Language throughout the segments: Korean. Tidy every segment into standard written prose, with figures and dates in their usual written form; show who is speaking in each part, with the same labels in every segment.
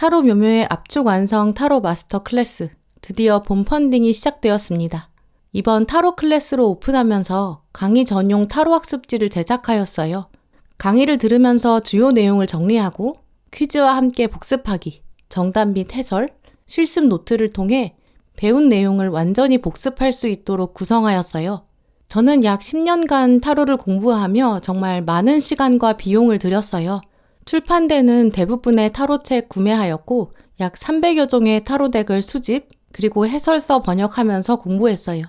Speaker 1: 타로 묘묘의 압축 완성 타로 마스터 클래스, 드디어 본 펀딩이 시작되었습니다. 이번 타로 클래스로 오픈하면서 강의 전용 타로 학습지를 제작하였어요. 강의를 들으면서 주요 내용을 정리하고 퀴즈와 함께 복습하기, 정답 및 해설, 실습 노트를 통해 배운 내용을 완전히 복습할 수 있도록 구성하였어요. 저는 약 10년간 타로를 공부하며 정말 많은 시간과 비용을 들였어요. 출판되는 대부분의 타로책 구매하였고 약 300여 종의 타로덱을 수집, 그리고 해설서 번역하면서 공부했어요.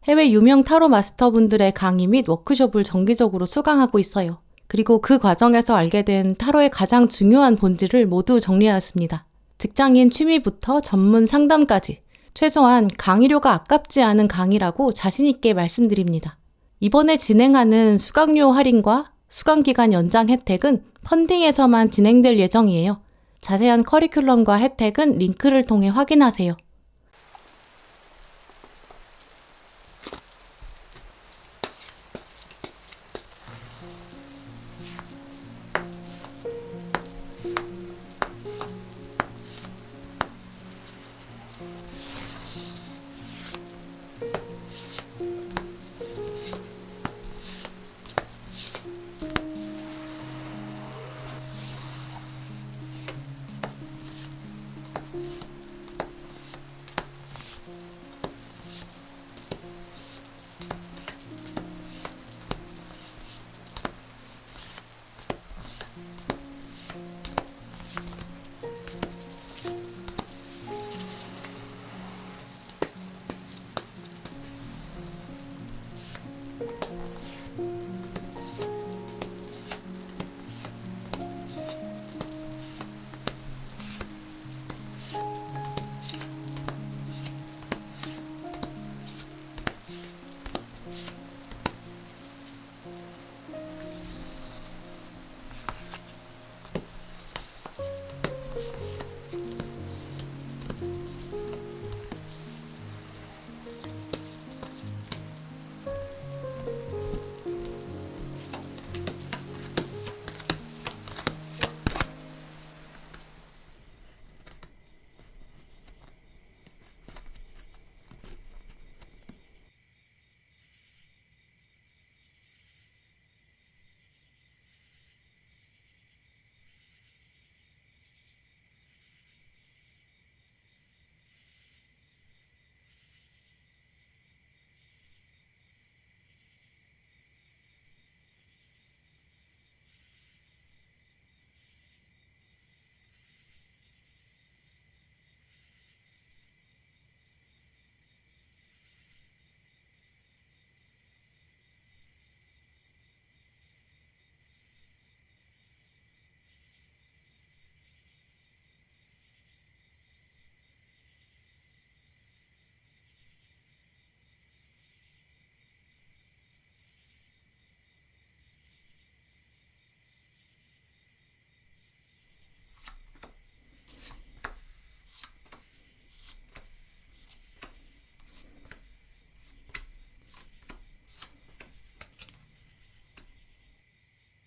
Speaker 1: 해외 유명 타로 마스터분들의 강의 및 워크숍을 정기적으로 수강하고 있어요. 그리고 그 과정에서 알게 된 타로의 가장 중요한 본질을 모두 정리하였습니다. 직장인 취미부터 전문 상담까지 최소한 강의료가 아깝지 않은 강의라고 자신있게 말씀드립니다. 이번에 진행하는 수강료 할인과 수강기간 연장 혜택은 펀딩에서만 진행될 예정이에요. 자세한 커리큘럼과 혜택은 링크를 통해 확인하세요.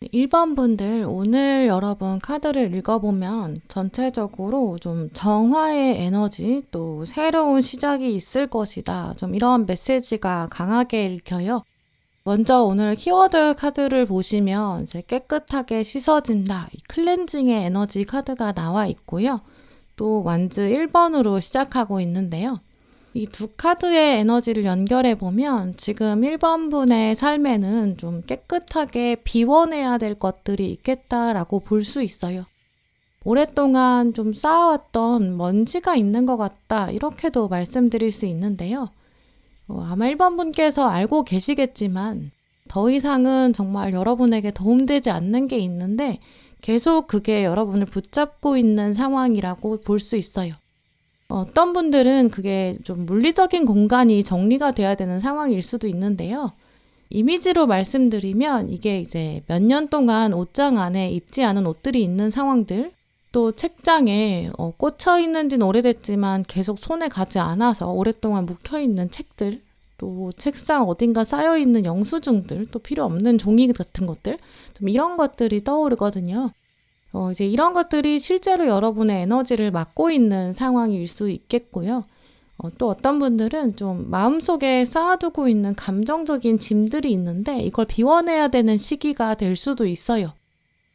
Speaker 1: 네, 1번 분들, 오늘 여러분 카드를 읽어보면 전체적으로 좀 정화의 에너지, 또 새로운 시작이 있을 것이다. 좀 이런 메시지가 강하게 읽혀요. 먼저 오늘 키워드 카드를 보시면 이제 깨끗하게 씻어진다. 이 클렌징의 에너지 카드가 나와 있고요. 또 완즈 1번으로 시작하고 있는데요. 이 두 카드의 에너지를 연결해 보면 지금 1번 분의 삶에는 좀 깨끗하게 비워내야 될 것들이 있겠다라고 볼 수 있어요. 오랫동안 좀 쌓아왔던 먼지가 있는 것 같다, 이렇게도 말씀드릴 수 있는데요. 아마 1번 분께서 알고 계시겠지만 더 이상은 정말 여러분에게 도움되지 않는 게 있는데 계속 그게 여러분을 붙잡고 있는 상황이라고 볼 수 있어요. 어떤 분들은 그게 좀 물리적인 공간이 정리가 돼야 되는 상황일 수도 있는데요. 이미지로 말씀드리면 이게 이제 몇 년 동안 옷장 안에 입지 않은 옷들이 있는 상황들, 또 책장에 꽂혀 있는지는 오래됐지만 계속 손에 가지 않아서 오랫동안 묵혀있는 책들, 또 책상 어딘가 쌓여있는 영수증들, 또 필요 없는 종이 같은 것들, 좀 이런 것들이 떠오르거든요. 이제 이런 것들이 실제로 여러분의 에너지를 막고 있는 상황일 수 있겠고요. 또 어떤 분들은 좀 마음속에 쌓아두고 있는 감정적인 짐들이 있는데 이걸 비워내야 되는 시기가 될 수도 있어요.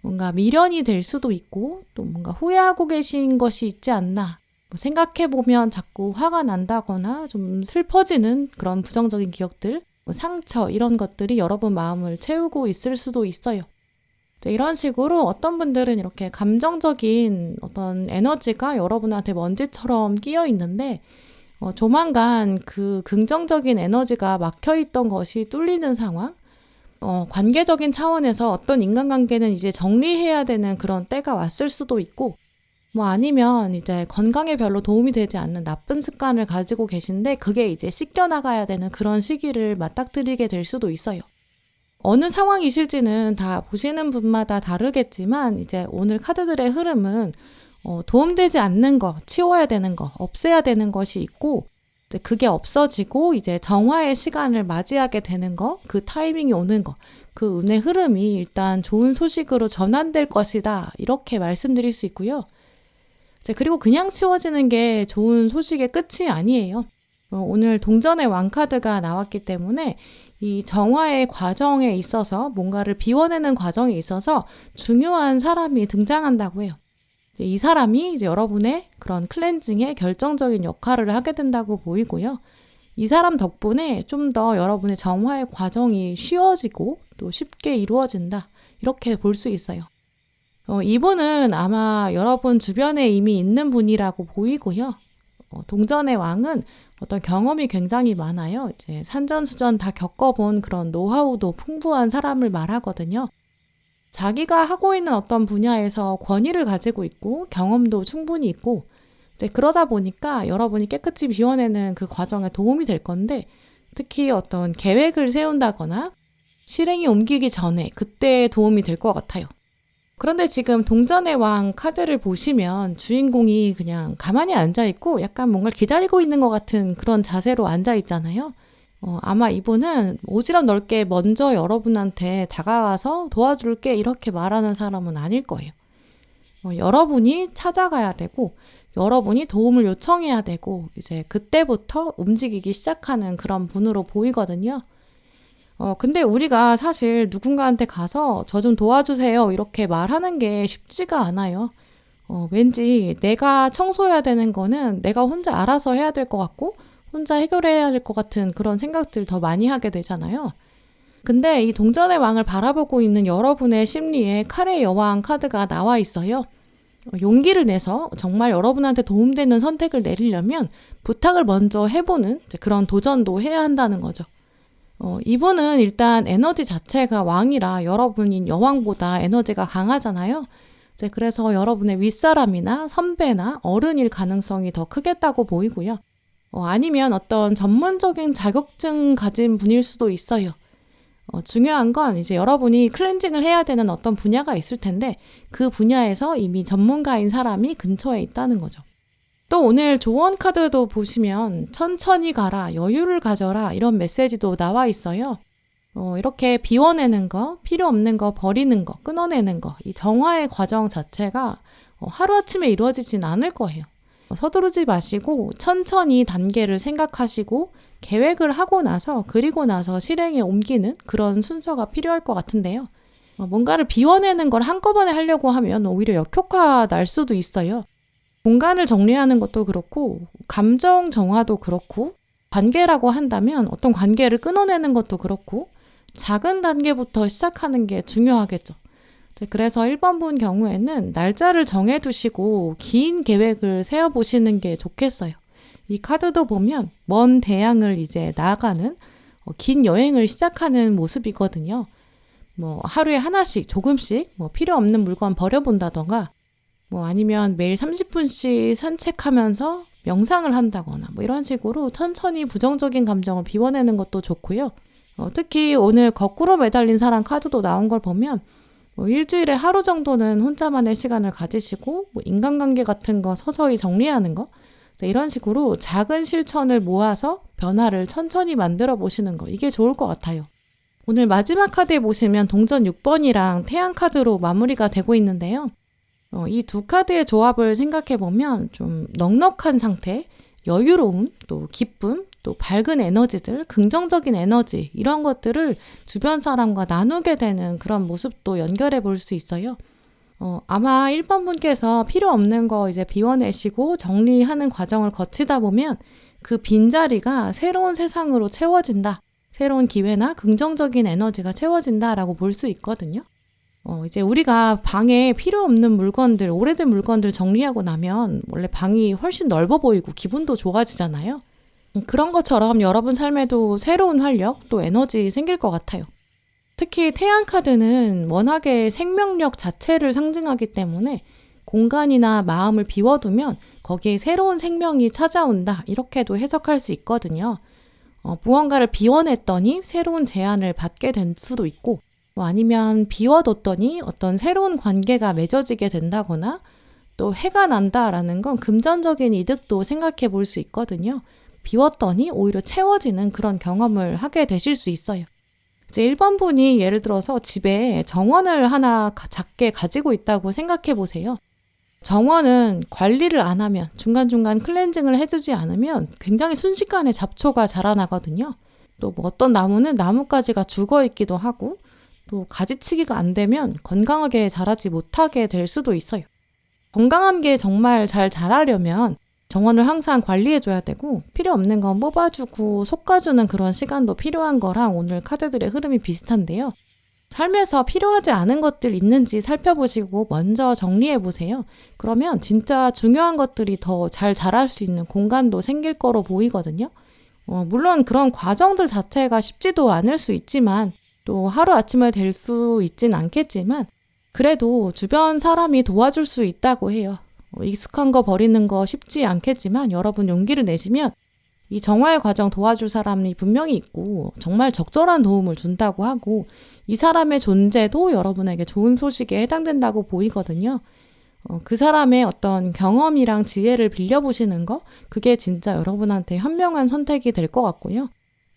Speaker 1: 뭔가 미련이 될 수도 있고 또 뭔가 후회하고 계신 것이 있지 않나. 생각해보면 자꾸 화가 난다거나 좀 슬퍼지는 그런 부정적인 기억들, 상처 이런 것들이 여러분 마음을 채우고 있을 수도 있어요. 이런 식으로 어떤 분들은 이렇게 감정적인 어떤 에너지가 여러분한테 먼지처럼 끼어 있는데 조만간 그 긍정적인 에너지가 막혀있던 것이 뚫리는 상황, 관계적인 차원에서 어떤 인간관계는 이제 정리해야 되는 그런 때가 왔을 수도 있고, 아니면 이제 건강에 별로 도움이 되지 않는 나쁜 습관을 가지고 계신데 그게 이제 씻겨나가야 되는 그런 시기를 맞닥뜨리게 될 수도 있어요. 어느 상황이실지는 다 보시는 분마다 다르겠지만 이제 오늘 카드들의 흐름은 도움되지 않는 거, 치워야 되는 거, 없애야 되는 것이 있고 이제 그게 없어지고 이제 정화의 시간을 맞이하게 되는 거, 그 타이밍이 오는 거, 그 운의 흐름이 일단 좋은 소식으로 전환될 것이다. 이렇게 말씀드릴 수 있고요. 이제 그리고 그냥 치워지는 게 좋은 소식의 끝이 아니에요. 오늘 동전의 왕 카드가 나왔기 때문에 이 정화의 과정에 있어서 뭔가를 비워내는 과정에 있어서 중요한 사람이 등장한다고 해요. 이 사람이 이제 여러분의 그런 클렌징에 결정적인 역할을 하게 된다고 보이고요. 이 사람 덕분에 좀 더 여러분의 정화의 과정이 쉬워지고 또 쉽게 이루어진다. 이렇게 볼 수 있어요. 이분은 아마 여러분 주변에 이미 있는 분이라고 보이고요. 동전의 왕은 어떤 경험이 굉장히 많아요. 이제 산전수전 다 겪어본 그런 노하우도 풍부한 사람을 말하거든요. 자기가 하고 있는 어떤 분야에서 권위를 가지고 있고 경험도 충분히 있고 이제 그러다 보니까 여러분이 깨끗이 비워내는 그 과정에 도움이 될 건데 특히 어떤 계획을 세운다거나 실행에 옮기기 전에 그때 도움이 될 것 같아요. 그런데 지금 동전의 왕 카드를 보시면 주인공이 그냥 가만히 앉아있고 약간 뭔가를 기다리고 있는 것 같은 그런 자세로 앉아있잖아요. 아마 이분은 오지랖 넓게 먼저 여러분한테 다가가서 도와줄게 이렇게 말하는 사람은 아닐 거예요. 여러분이 찾아가야 되고 여러분이 도움을 요청해야 되고 이제 그때부터 움직이기 시작하는 그런 분으로 보이거든요. 근데 우리가 사실 누군가한테 가서 저 좀 도와주세요 이렇게 말하는 게 쉽지가 않아요. 왠지 내가 청소해야 되는 거는 내가 혼자 알아서 해야 될 것 같고 혼자 해결해야 될 것 같은 그런 생각들 더 많이 하게 되잖아요. 근데 이 동전의 왕을 바라보고 있는 여러분의 심리에 칼의 여왕 카드가 나와 있어요. 용기를 내서 정말 여러분한테 도움되는 선택을 내리려면 부탁을 먼저 해보는 그런 도전도 해야 한다는 거죠. 이분은 일단 에너지 자체가 왕이라 여러분인 여왕보다 에너지가 강하잖아요. 이제 그래서 여러분의 윗사람이나 선배나 어른일 가능성이 더 크겠다고 보이고요. 아니면 어떤 전문적인 자격증 가진 분일 수도 있어요. 중요한 건 이제 여러분이 클렌징을 해야 되는 어떤 분야가 있을 텐데 그 분야에서 이미 전문가인 사람이 근처에 있다는 거죠. 또 오늘 조언 카드도 보시면 천천히 가라, 여유를 가져라 이런 메시지도 나와 있어요. 이렇게 비워내는 거, 필요 없는 거 버리는 거, 끊어내는 거, 이 정화의 과정 자체가 하루아침에 이루어지진 않을 거예요. 서두르지 마시고 천천히 단계를 생각하시고 계획을 하고 나서 그리고 나서 실행에 옮기는 그런 순서가 필요할 것 같은데요. 뭔가를 비워내는 걸 한꺼번에 하려고 하면 오히려 역효과 날 수도 있어요. 공간을 정리하는 것도 그렇고 감정 정화도 그렇고 관계라고 한다면 어떤 관계를 끊어내는 것도 그렇고 작은 단계부터 시작하는 게 중요하겠죠. 그래서 1번 분 경우에는 날짜를 정해두시고 긴 계획을 세워보시는 게 좋겠어요. 이 카드도 보면 먼 대양을 이제 나아가는 긴 여행을 시작하는 모습이거든요. 하루에 하나씩 조금씩 필요 없는 물건 버려본다던가 아니면 매일 30분씩 산책하면서 명상을 한다거나 이런 식으로 천천히 부정적인 감정을 비워내는 것도 좋고요. 특히 오늘 거꾸로 매달린 사랑 카드도 나온 걸 보면 일주일에 하루 정도는 혼자만의 시간을 가지시고 인간관계 같은 거 서서히 정리하는 거 이런 식으로 작은 실천을 모아서 변화를 천천히 만들어 보시는 거 이게 좋을 것 같아요. 오늘 마지막 카드에 보시면 동전 6번이랑 태양 카드로 마무리가 되고 있는데요. 이 두 카드의 조합을 생각해 보면 좀 넉넉한 상태, 여유로움, 또 기쁨, 또 밝은 에너지들, 긍정적인 에너지 이런 것들을 주변 사람과 나누게 되는 그런 모습도 연결해 볼 수 있어요. 아마 1번 분께서 필요 없는 거 이제 비워내시고 정리하는 과정을 거치다 보면 그 빈자리가 새로운 세상으로 채워진다. 새로운 기회나 긍정적인 에너지가 채워진다라고 볼 수 있거든요. 이제 우리가 방에 필요 없는 물건들, 오래된 물건들 정리하고 나면 원래 방이 훨씬 넓어 보이고 기분도 좋아지잖아요. 그런 것처럼 여러분 삶에도 새로운 활력, 또 에너지 생길 것 같아요. 특히 태양 카드는 워낙에 생명력 자체를 상징하기 때문에 공간이나 마음을 비워두면 거기에 새로운 생명이 찾아온다. 이렇게도 해석할 수 있거든요. 무언가를 비워냈더니 새로운 제안을 받게 될 수도 있고, 아니면 비워뒀더니 어떤 새로운 관계가 맺어지게 된다거나 또 해가 난다라는 건 금전적인 이득도 생각해 볼 수 있거든요. 비웠더니 오히려 채워지는 그런 경험을 하게 되실 수 있어요. 이제 1번 분이 예를 들어서 집에 정원을 하나 작게 가지고 있다고 생각해 보세요. 정원은 관리를 안 하면, 중간중간 클렌징을 해주지 않으면 굉장히 순식간에 잡초가 자라나거든요. 또 뭐 어떤 나무는 나뭇가지가 죽어 있기도 하고, 또 가지치기가 안 되면 건강하게 자라지 못하게 될 수도 있어요. 건강한 게 정말 잘 자라려면 정원을 항상 관리해줘야 되고, 필요 없는 건 뽑아주고 솎아주는 그런 시간도 필요한 거랑 오늘 카드들의 흐름이 비슷한데요. 삶에서 필요하지 않은 것들 있는지 살펴보시고 먼저 정리해보세요. 그러면 진짜 중요한 것들이 더 잘 자랄 수 있는 공간도 생길 거로 보이거든요. 물론 그런 과정들 자체가 쉽지도 않을 수 있지만, 또 하루아침에 될 수 있진 않겠지만, 그래도 주변 사람이 도와줄 수 있다고 해요. 익숙한 거 버리는 거 쉽지 않겠지만 여러분 용기를 내시면 이 정화의 과정 도와줄 사람이 분명히 있고 정말 적절한 도움을 준다고 하고, 이 사람의 존재도 여러분에게 좋은 소식에 해당된다고 보이거든요. 그 사람의 어떤 경험이랑 지혜를 빌려보시는 거, 그게 진짜 여러분한테 현명한 선택이 될 것 같고요.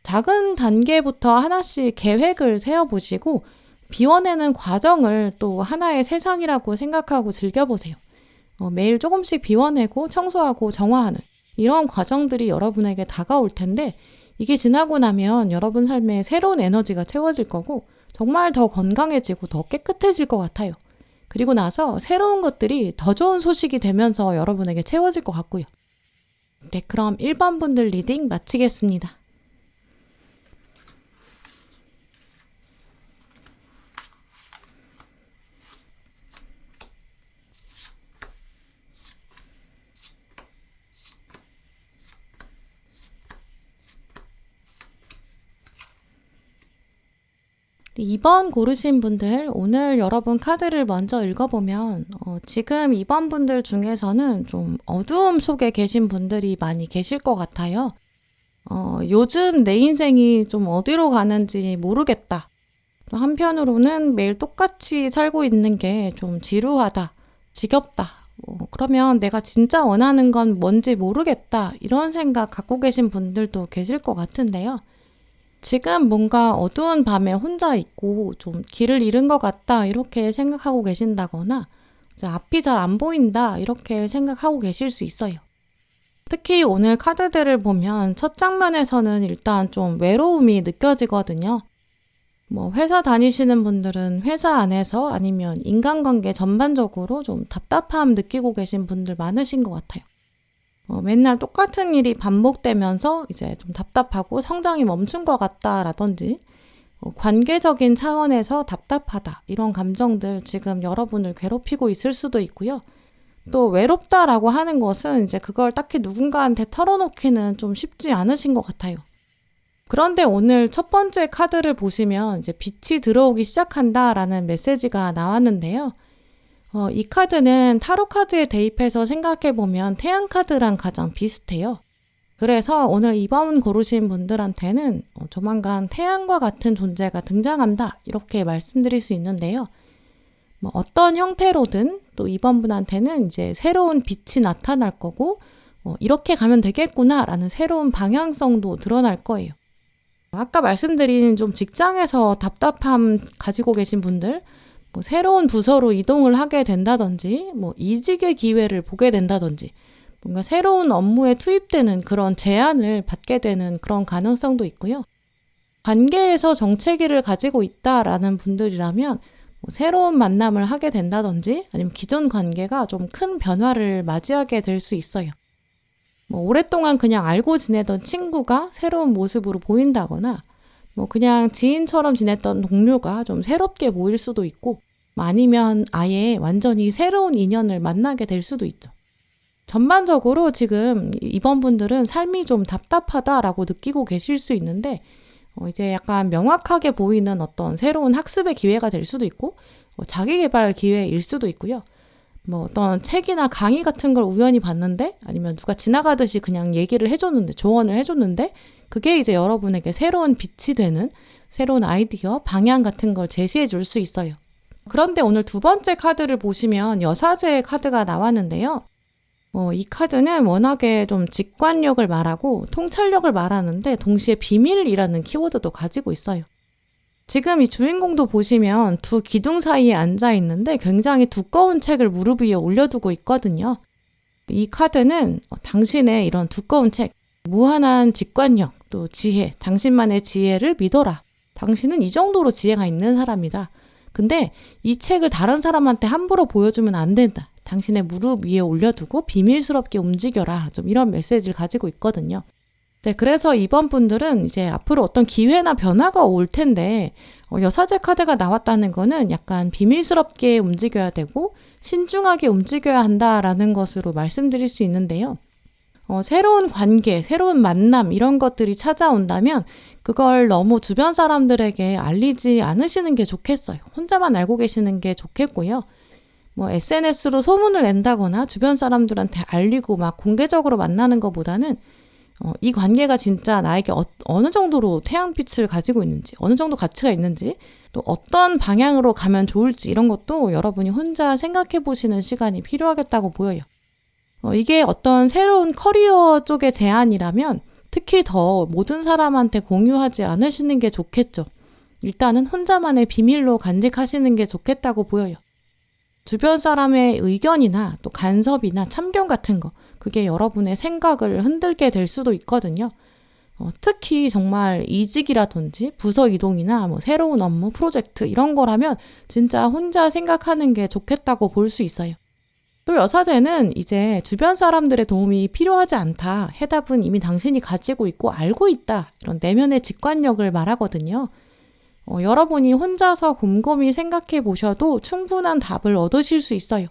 Speaker 1: 작은 단계부터 하나씩 계획을 세워보시고 비워내는 과정을 또 하나의 세상이라고 생각하고 즐겨보세요. 매일 조금씩 비워내고 청소하고 정화하는 이런 과정들이 여러분에게 다가올 텐데, 이게 지나고 나면 여러분 삶에 새로운 에너지가 채워질 거고 정말 더 건강해지고 더 깨끗해질 것 같아요. 그리고 나서 새로운 것들이 더 좋은 소식이 되면서 여러분에게 채워질 것 같고요. 네, 그럼 1번 분들 리딩 마치겠습니다. 네, 2번 고르신 분들, 오늘 여러분 카드를 먼저 읽어보면 지금 2번 분들 중에서는 좀 어두움 속에 계신 분들이 많이 계실 것 같아요. 요즘 내 인생이 좀 어디로 가는지 모르겠다. 또 한편으로는 매일 똑같이 살고 있는 게 좀 지루하다, 지겹다. 그러면 내가 진짜 원하는 건 뭔지 모르겠다. 이런 생각 갖고 계신 분들도 계실 것 같은데요. 지금 뭔가 어두운 밤에 혼자 있고 좀 길을 잃은 것 같다 이렇게 생각하고 계신다거나, 이제 앞이 잘 안 보인다 이렇게 생각하고 계실 수 있어요. 특히 오늘 카드들을 보면 첫 장면에서는 일단 좀 외로움이 느껴지거든요. 회사 다니시는 분들은 회사 안에서 아니면 인간관계 전반적으로 좀 답답함 느끼고 계신 분들 많으신 것 같아요. 맨날 똑같은 일이 반복되면서 이제 좀 답답하고 성장이 멈춘 것 같다라든지, 관계적인 차원에서 답답하다 이런 감정들 지금 여러분을 괴롭히고 있을 수도 있고요. 또 외롭다라고 하는 것은 이제 그걸 딱히 누군가한테 털어놓기는 좀 쉽지 않으신 것 같아요. 그런데 오늘 첫 번째 카드를 보시면 이제 빛이 들어오기 시작한다라는 메시지가 나왔는데요. 이 카드는 타로 카드에 대입해서 생각해보면 태양 카드랑 가장 비슷해요. 그래서 오늘 2번 고르신 분들한테는 조만간 태양과 같은 존재가 등장한다 이렇게 말씀드릴 수 있는데요. 어떤 형태로든 또 2번 분한테는 이제 새로운 빛이 나타날 거고, 이렇게 가면 되겠구나 라는 새로운 방향성도 드러날 거예요. 아까 말씀드린 좀 직장에서 답답함 가지고 계신 분들, 뭐 새로운 부서로 이동을 하게 된다든지, 뭐 이직의 기회를 보게 된다든지, 뭔가 새로운 업무에 투입되는 그런 제안을 받게 되는 그런 가능성도 있고요. 관계에서 정체기를 가지고 있다라는 분들이라면 뭐 새로운 만남을 하게 된다든지 아니면 기존 관계가 좀 큰 변화를 맞이하게 될 수 있어요. 뭐 오랫동안 그냥 알고 지내던 친구가 새로운 모습으로 보인다거나 뭐 그냥 지인처럼 지냈던 동료가 좀 새롭게 보일 수도 있고 아니면 아예 완전히 새로운 인연을 만나게 될 수도 있죠. 전반적으로 지금 이번 분들은 삶이 좀 답답하다라고 느끼고 계실 수 있는데 이제 약간 명확하게 보이는 어떤 새로운 학습의 기회가 될 수도 있고 자기계발 기회일 수도 있고요. 뭐 어떤 책이나 강의 같은 걸 우연히 봤는데 아니면 누가 지나가듯이 그냥 얘기를 해줬는데 조언을 해줬는데 그게 이제 여러분에게 새로운 빛이 되는 새로운 아이디어, 방향 같은 걸 제시해 줄 수 있어요. 그런데 오늘 두 번째 카드를 보시면 여사제의 카드가 나왔는데요. 이 카드는 워낙에 좀 직관력을 말하고 통찰력을 말하는데 동시에 비밀이라는 키워드도 가지고 있어요. 지금 이 주인공도 보시면 두 기둥 사이에 앉아 있는데 굉장히 두꺼운 책을 무릎 위에 올려두고 있거든요. 이 카드는 당신의 이런 두꺼운 책, 무한한 직관력, 또 지혜, 당신만의 지혜를 믿어라. 당신은 이 정도로 지혜가 있는 사람이다. 근데 이 책을 다른 사람한테 함부로 보여주면 안 된다. 당신의 무릎 위에 올려두고 비밀스럽게 움직여라. 좀 이런 메시지를 가지고 있거든요. 네, 그래서 이번 분들은 이제 앞으로 어떤 기회나 변화가 올 텐데 여사제 카드가 나왔다는 거는 약간 비밀스럽게 움직여야 되고 신중하게 움직여야 한다라는 것으로 말씀드릴 수 있는데요. 새로운 관계, 새로운 만남 이런 것들이 찾아온다면 그걸 너무 주변 사람들에게 알리지 않으시는 게 좋겠어요. 혼자만 알고 계시는 게 좋겠고요. 뭐 SNS로 소문을 낸다거나 주변 사람들한테 알리고 막 공개적으로 만나는 것보다는 이 관계가 진짜 나에게 어느 정도로 태양빛을 가지고 있는지, 어느 정도 가치가 있는지, 또 어떤 방향으로 가면 좋을지 이런 것도 여러분이 혼자 생각해 보시는 시간이 필요하겠다고 보여요. 이게 어떤 새로운 커리어 쪽의 제안이라면 특히 더 모든 사람한테 공유하지 않으시는 게 좋겠죠. 일단은 혼자만의 비밀로 간직하시는 게 좋겠다고 보여요. 주변 사람의 의견이나 또 간섭이나 참견 같은 거 그게 여러분의 생각을 흔들게 될 수도 있거든요. 특히 정말 이직이라든지 부서 이동이나 뭐 새로운 업무, 프로젝트 이런 거라면 진짜 혼자 생각하는 게 좋겠다고 볼 수 있어요. 또 여사제는 이제 주변 사람들의 도움이 필요하지 않다. 해답은 이미 당신이 가지고 있고 알고 있다. 이런 내면의 직관력을 말하거든요. 여러분이 혼자서 곰곰이 생각해 보셔도 충분한 답을 얻으실 수 있어요.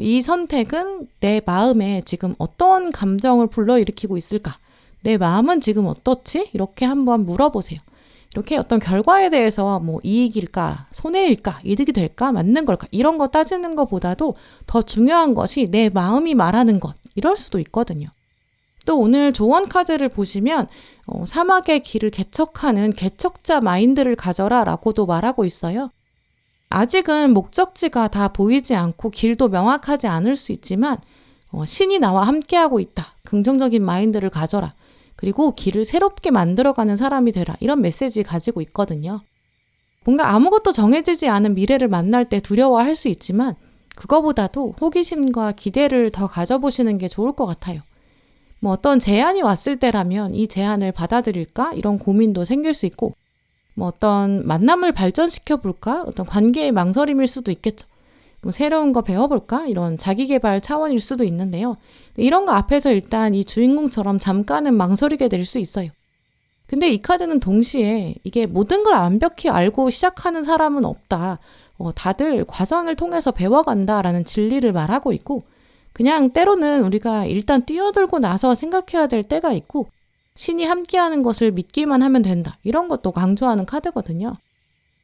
Speaker 1: 이 선택은 내 마음에 지금 어떤 감정을 불러일으키고 있을까? 내 마음은 지금 어떻지? 이렇게 한번 물어보세요. 이렇게 어떤 결과에 대해서 뭐 이익일까, 손해일까, 이득이 될까, 맞는 걸까 이런 거 따지는 것보다도 더 중요한 것이 내 마음이 말하는 것 이럴 수도 있거든요. 또 오늘 조언 카드를 보시면 사막의 길을 개척하는 개척자 마인드를 가져라 라고도 말하고 있어요. 아직은 목적지가 다 보이지 않고 길도 명확하지 않을 수 있지만 신이 나와 함께하고 있다. 긍정적인 마인드를 가져라. 그리고 길을 새롭게 만들어가는 사람이 되라. 이런 메시지 가지고 있거든요. 뭔가 아무것도 정해지지 않은 미래를 만날 때 두려워할 수 있지만 그거보다도 호기심과 기대를 더 가져보시는 게 좋을 것 같아요. 뭐 어떤 제안이 왔을 때라면 이 제안을 받아들일까? 이런 고민도 생길 수 있고 뭐 어떤 만남을 발전시켜 볼까? 어떤 관계의 망설임일 수도 있겠죠. 뭐 새로운 거 배워볼까? 이런 자기계발 차원일 수도 있는데요. 이런 거 앞에서 일단 이 주인공처럼 잠깐은 망설이게 될 수 있어요. 근데 이 카드는 동시에 이게 모든 걸 완벽히 알고 시작하는 사람은 없다. 다들 과정을 통해서 배워간다라는 진리를 말하고 있고 그냥 때로는 우리가 일단 뛰어들고 나서 생각해야 될 때가 있고 신이 함께하는 것을 믿기만 하면 된다. 이런 것도 강조하는 카드거든요.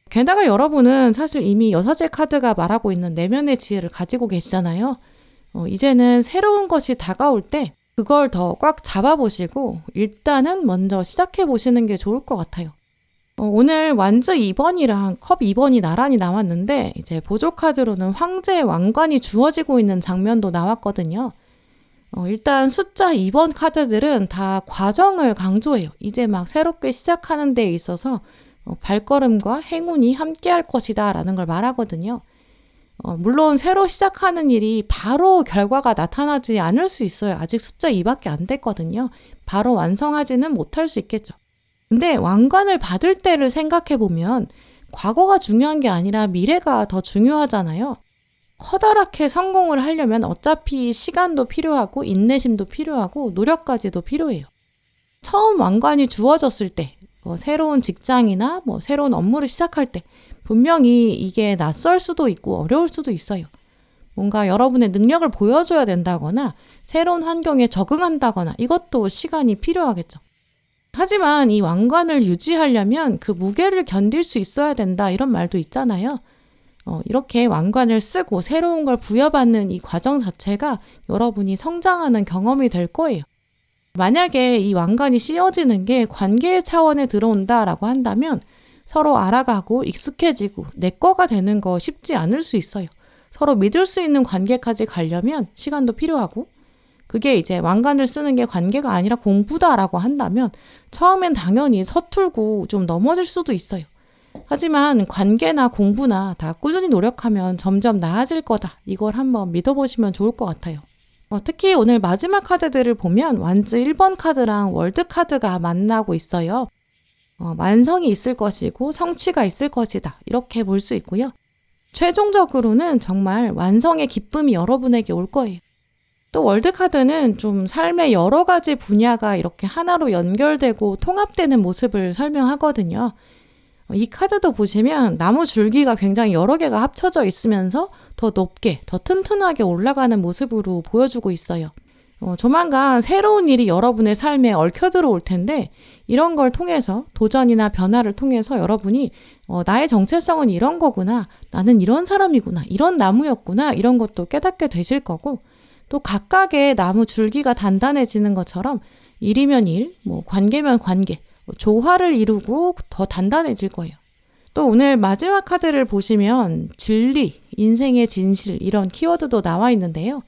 Speaker 1: 게다가 여러분은 사실 이미 여사제 카드가 말하고 있는 내면의 지혜를 가지고 계시잖아요. 이제는 새로운 것이 다가올 때 그걸 더 꽉 잡아보시고 일단은 먼저 시작해보시는 게 좋을 것 같아요. 오늘 완즈 2번이랑 컵 2번이 나란히 나왔는데 이제 보조 카드로는 황제의 왕관이 주어지고 있는 장면도 나왔거든요. 일단 숫자 2번 카드들은 다 과정을 강조해요. 이제 막 새롭게 시작하는 데 있어서 발걸음과 행운이 함께할 것이다 라는 걸 말하거든요. 물론 새로 시작하는 일이 바로 결과가 나타나지 않을 수 있어요. 아직 숫자 2밖에 안 됐거든요. 바로 완성하지는 못할 수 있겠죠. 근데 왕관을 받을 때를 생각해 보면 과거가 중요한 게 아니라 미래가 더 중요하잖아요. 커다랗게 성공을 하려면 어차피 시간도 필요하고 인내심도 필요하고 노력까지도 필요해요. 처음 왕관이 주어졌을 때, 새로운 직장이나 새로운 업무를 시작할 때 분명히 이게 낯설 수도 있고 어려울 수도 있어요. 뭔가 여러분의 능력을 보여줘야 된다거나 새로운 환경에 적응한다거나 이것도 시간이 필요하겠죠. 하지만 이 왕관을 유지하려면 그 무게를 견딜 수 있어야 된다 이런 말도 있잖아요. 이렇게 왕관을 쓰고 새로운 걸 부여받는 이 과정 자체가 여러분이 성장하는 경험이 될 거예요. 만약에 이 왕관이 씌워지는 게 관계의 차원에 들어온다라고 한다면 서로 알아가고 익숙해지고 내 거가 되는 거 쉽지 않을 수 있어요. 서로 믿을 수 있는 관계까지 가려면 시간도 필요하고 그게 이제 왕관을 쓰는 게 관계가 아니라 공부다라고 한다면 처음엔 당연히 서툴고 좀 넘어질 수도 있어요. 하지만 관계나 공부나 다 꾸준히 노력하면 점점 나아질 거다. 이걸 한번 믿어보시면 좋을 것 같아요. 특히 오늘 마지막 카드들을 보면 완즈 1번 카드랑 월드 카드가 만나고 있어요. 완성이 있을 것이고 성취가 있을 것이다. 이렇게 볼 수 있고요. 최종적으로는 정말 완성의 기쁨이 여러분에게 올 거예요. 또 월드카드는 좀 삶의 여러 가지 분야가 이렇게 하나로 연결되고 통합되는 모습을 설명하거든요. 이 카드도 보시면 나무 줄기가 굉장히 여러 개가 합쳐져 있으면서 더 높게, 더 튼튼하게 올라가는 모습으로 보여주고 있어요. 조만간 새로운 일이 여러분의 삶에 얽혀 들어올 텐데 이런 걸 통해서 도전이나 변화를 통해서 여러분이 나의 정체성은 이런 거구나, 나는 이런 사람이구나, 이런 나무였구나 이런 것도 깨닫게 되실 거고 또 각각의 나무 줄기가 단단해지는 것처럼 일이면 일, 관계면 관계, 조화를 이루고 더 단단해질 거예요. 또 오늘 마지막 카드를 보시면 진리, 인생의 진실 이런 키워드도 나와 있는데요.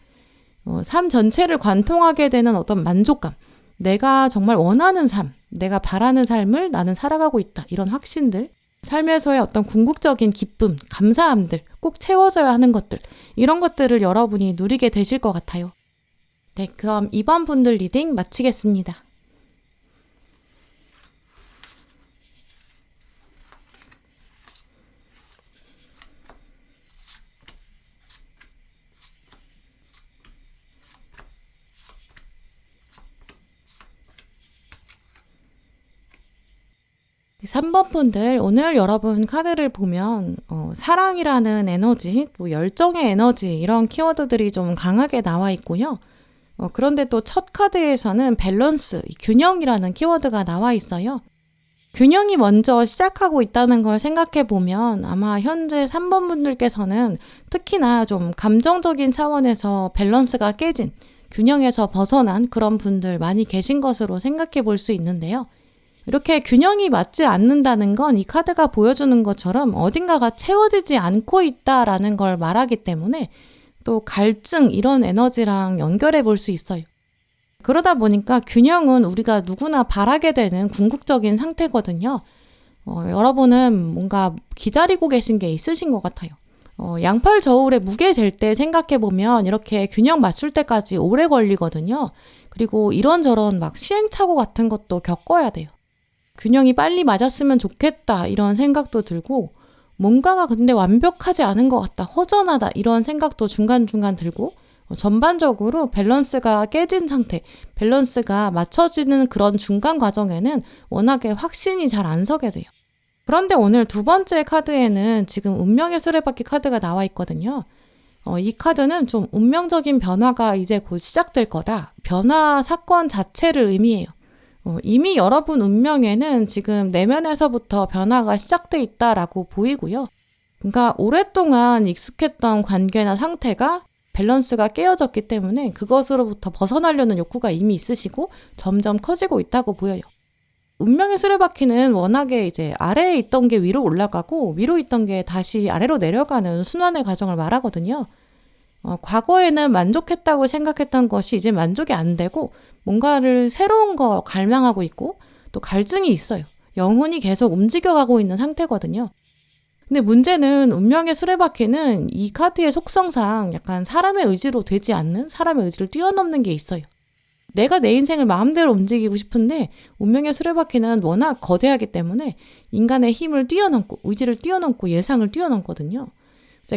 Speaker 1: 삶 전체를 관통하게 되는 어떤 만족감, 내가 정말 원하는 삶, 내가 바라는 삶을 나는 살아가고 있다 이런 확신들, 삶에서의 어떤 궁극적인 기쁨, 감사함들, 꼭 채워져야 하는 것들 이런 것들을 여러분이 누리게 되실 것 같아요. 네, 그럼 이번 분들 리딩 마치겠습니다. 네, 3번 분들 오늘 여러분 카드를 보면 사랑이라는 에너지, 또 열정의 에너지 이런 키워드들이 좀 강하게 나와 있고요. 그런데 또 첫 카드에서는 밸런스, 균형이라는 키워드가 나와 있어요. 균형이 먼저 시작하고 있다는 걸 생각해 보면 아마 현재 3번 분들께서는 특히나 좀 감정적인 차원에서 밸런스가 깨진, 균형에서 벗어난 그런 분들 많이 계신 것으로 생각해 볼 수 있는데요. 이렇게 균형이 맞지 않는다는 건 이 카드가 보여주는 것처럼 어딘가가 채워지지 않고 있다라는 걸 말하기 때문에 또 갈증 이런 에너지랑 연결해 볼 수 있어요. 그러다 보니까 균형은 우리가 누구나 바라게 되는 궁극적인 상태거든요. 여러분은 뭔가 기다리고 계신 게 있으신 것 같아요. 양팔 저울에 무게 잴 때 생각해 보면 이렇게 균형 맞출 때까지 오래 걸리거든요. 그리고 이런저런 막 시행착오 같은 것도 겪어야 돼요. 균형이 빨리 맞았으면 좋겠다 이런 생각도 들고 뭔가가 근데 완벽하지 않은 것 같다, 허전하다 이런 생각도 중간중간 들고 전반적으로 밸런스가 깨진 상태, 밸런스가 맞춰지는 그런 중간 과정에는 워낙에 확신이 잘 안 서게 돼요. 그런데 오늘 두 번째 카드에는 지금 운명의 수레바퀴 카드가 나와 있거든요. 이 카드는 좀 운명적인 변화가 이제 곧 시작될 거다. 변화 사건 자체를 의미해요. 이미 여러분 운명에는 지금 내면에서부터 변화가 시작돼 있다라고 보이고요. 그러니까 오랫동안 익숙했던 관계나 상태가 밸런스가 깨어졌기 때문에 그것으로부터 벗어나려는 욕구가 이미 있으시고 점점 커지고 있다고 보여요. 운명의 수레바퀴는 워낙에 이제 아래에 있던 게 위로 올라가고 위로 있던 게 다시 아래로 내려가는 순환의 과정을 말하거든요. 과거에는 만족했다고 생각했던 것이 이제 만족이 안 되고 뭔가를 새로운 거 갈망하고 있고 또 갈증이 있어요. 영혼이 계속 움직여가고 있는 상태거든요. 근데 문제는 운명의 수레바퀴는 이 카드의 속성상 약간 사람의 의지로 되지 않는, 사람의 의지를 뛰어넘는 게 있어요. 내가 내 인생을 마음대로 움직이고 싶은데 운명의 수레바퀴는 워낙 거대하기 때문에 인간의 힘을 뛰어넘고 의지를 뛰어넘고 예상을 뛰어넘거든요.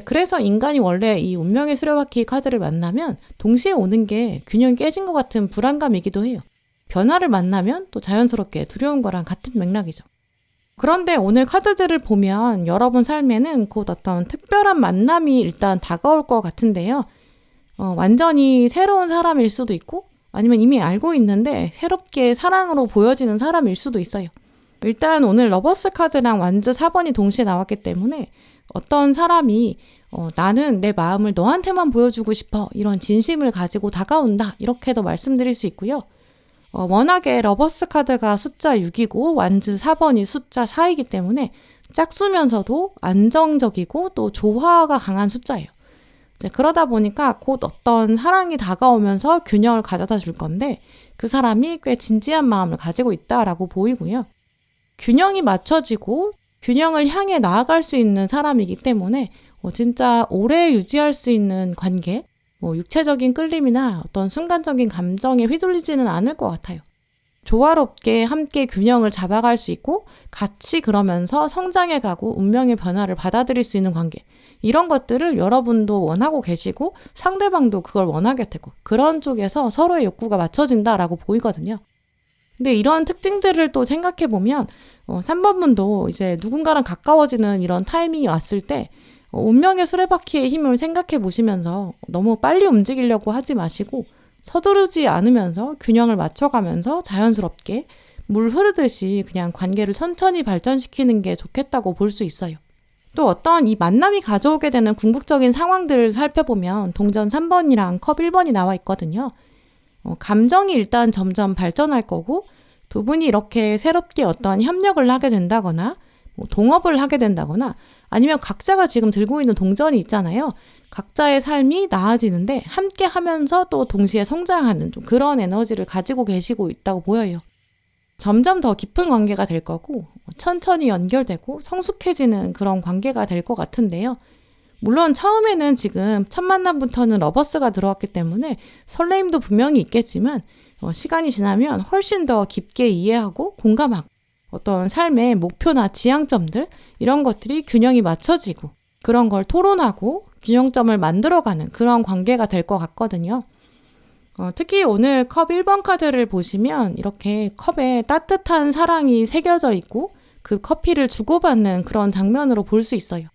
Speaker 1: 그래서 인간이 원래 이 운명의 수레바퀴 카드를 만나면 동시에 오는 게 균형이 깨진 것 같은 불안감이기도 해요. 변화를 만나면 또 자연스럽게 두려운 거랑 같은 맥락이죠. 그런데 오늘 카드들을 보면 여러분 삶에는 곧 어떤 특별한 만남이 일단 다가올 것 같은데요. 완전히 새로운 사람일 수도 있고 아니면 이미 알고 있는데 새롭게 사랑으로 보여지는 사람일 수도 있어요. 일단 오늘 러버스 카드랑 완즈 4번이 동시에 나왔기 때문에 어떤 사람이 나는 내 마음을 너한테만 보여주고 싶어 이런 진심을 가지고 다가온다 이렇게도 말씀드릴 수 있고요. 워낙에 러버스 카드가 숫자 6이고 완즈 4번이 숫자 4이기 때문에 짝수면서도 안정적이고 또 조화가 강한 숫자예요. 그러다 보니까 곧 어떤 사랑이 다가오면서 균형을 가져다 줄 건데 그 사람이 꽤 진지한 마음을 가지고 있다라고 보이고요. 균형이 맞춰지고 균형을 향해 나아갈 수 있는 사람이기 때문에 진짜 오래 유지할 수 있는 관계, 육체적인 끌림이나 어떤 순간적인 감정에 휘둘리지는 않을 것 같아요. 조화롭게 함께 균형을 잡아갈 수 있고 같이 그러면서 성장해가고 운명의 변화를 받아들일 수 있는 관계, 이런 것들을 여러분도 원하고 계시고 상대방도 그걸 원하게 되고 그런 쪽에서 서로의 욕구가 맞춰진다라고 보이거든요. 근데 이런 특징들을 또 생각해보면 3번 분도 이제 누군가랑 가까워지는 이런 타이밍이 왔을 때 운명의 수레바퀴의 힘을 생각해 보시면서 너무 빨리 움직이려고 하지 마시고 서두르지 않으면서 균형을 맞춰가면서 자연스럽게 물 흐르듯이 그냥 관계를 천천히 발전시키는 게 좋겠다고 볼 수 있어요. 또 어떤 이 만남이 가져오게 되는 궁극적인 상황들을 살펴보면 동전 3번이랑 컵 1번이 나와 있거든요. 감정이 일단 점점 발전할 거고 두 분이 이렇게 새롭게 어떤 협력을 하게 된다거나 동업을 하게 된다거나 아니면 각자가 지금 들고 있는 동전이 있잖아요. 각자의 삶이 나아지는데 함께 하면서 또 동시에 성장하는 좀 그런 에너지를 가지고 계시고 있다고 보여요. 점점 더 깊은 관계가 될 거고 천천히 연결되고 성숙해지는 그런 관계가 될 것 같은데요. 물론 처음에는 지금 첫 만남부터는 러버스가 들어왔기 때문에 설레임도 분명히 있겠지만 시간이 지나면 훨씬 더 깊게 이해하고 공감하고 어떤 삶의 목표나 지향점들 이런 것들이 균형이 맞춰지고 그런 걸 토론하고 균형점을 만들어가는 그런 관계가 될 것 같거든요. 특히 오늘 컵 1번 카드를 보시면 이렇게 컵에 따뜻한 사랑이 새겨져 있고 그 커피를 주고받는 그런 장면으로 볼 수 있어요.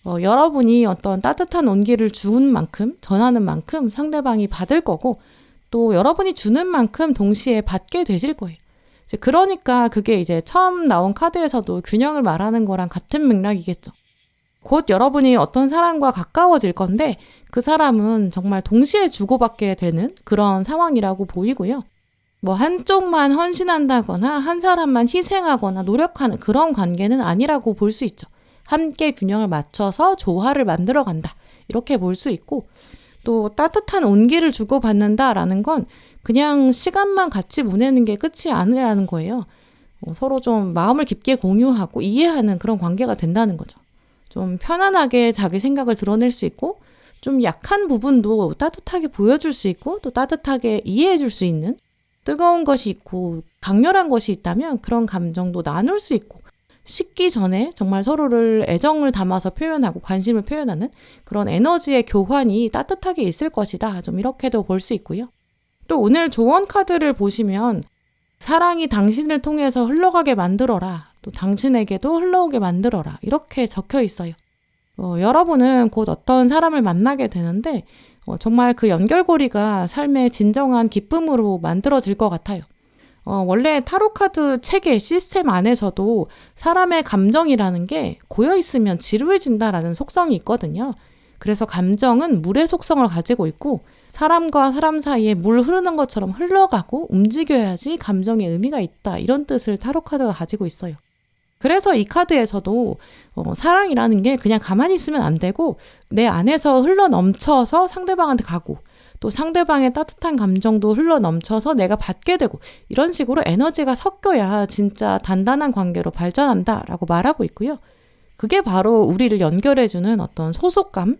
Speaker 1: 여러분이 어떤 따뜻한 온기를 주는 만큼 전하는 만큼 상대방이 받을 거고 또 여러분이 주는 만큼 동시에 받게 되실 거예요. 그러니까 그게 이제 처음 나온 카드에서도 균형을 말하는 거랑 같은 맥락이겠죠. 곧 여러분이 어떤 사람과 가까워질 건데 그 사람은 정말 동시에 주고받게 되는 그런 상황이라고 보이고요. 한쪽만 헌신한다거나 한 사람만 희생하거나 노력하는 그런 관계는 아니라고 볼 수 있죠. 함께 균형을 맞춰서 조화를 만들어 간다. 이렇게 볼 수 있고 또 따뜻한 온기를 주고받는다라는 건 그냥 시간만 같이 보내는 게 끝이 아니라는 거예요. 서로 좀 마음을 깊게 공유하고 이해하는 그런 관계가 된다는 거죠. 좀 편안하게 자기 생각을 드러낼 수 있고 좀 약한 부분도 따뜻하게 보여줄 수 있고 또 따뜻하게 이해해 줄 수 있는 뜨거운 것이 있고 강렬한 것이 있다면 그런 감정도 나눌 수 있고 식기 전에 정말 서로를 애정을 담아서 표현하고 관심을 표현하는 그런 에너지의 교환이 따뜻하게 있을 것이다. 좀 이렇게도 볼 수 있고요. 또 오늘 조언 카드를 보시면 사랑이 당신을 통해서 흘러가게 만들어라. 또 당신에게도 흘러오게 만들어라. 이렇게 적혀 있어요. 여러분은 곧 어떤 사람을 만나게 되는데 정말 그 연결고리가 삶의 진정한 기쁨으로 만들어질 것 같아요. 원래 타로카드 체계 시스템 안에서도 사람의 감정이라는 게 고여있으면 지루해진다라는 속성이 있거든요. 그래서 감정은 물의 속성을 가지고 있고 사람과 사람 사이에 물 흐르는 것처럼 흘러가고 움직여야지 감정의 의미가 있다. 이런 뜻을 타로카드가 가지고 있어요. 그래서 이 카드에서도 사랑이라는 게 그냥 가만히 있으면 안 되고 내 안에서 흘러 넘쳐서 상대방한테 가고 또 상대방의 따뜻한 감정도 흘러 넘쳐서 내가 받게 되고 이런 식으로 에너지가 섞여야 진짜 단단한 관계로 발전한다라고 말하고 있고요. 그게 바로 우리를 연결해주는 어떤 소속감,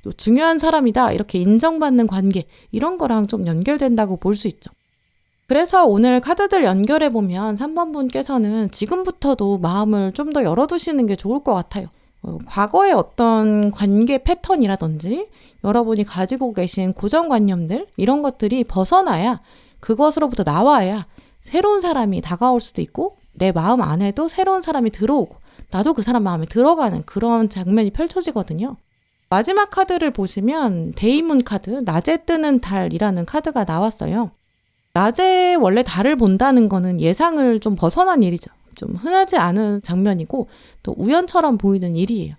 Speaker 1: 또 중요한 사람이다 이렇게 인정받는 관계 이런 거랑 좀 연결된다고 볼 수 있죠. 그래서 오늘 카드들 연결해보면 3번 분께서는 지금부터도 마음을 좀 더 열어두시는 게 좋을 것 같아요. 과거의 어떤 관계 패턴이라든지 여러분이 가지고 계신 고정관념들 이런 것들이 벗어나야 그것으로부터 나와야 새로운 사람이 다가올 수도 있고 내 마음 안에도 새로운 사람이 들어오고 나도 그 사람 마음에 들어가는 그런 장면이 펼쳐지거든요. 마지막 카드를 보시면 데이문 카드, 낮에 뜨는 달이라는 카드가 나왔어요. 낮에 원래 달을 본다는 거는 예상을 좀 벗어난 일이죠. 좀 흔하지 않은 장면이고 또 우연처럼 보이는 일이에요.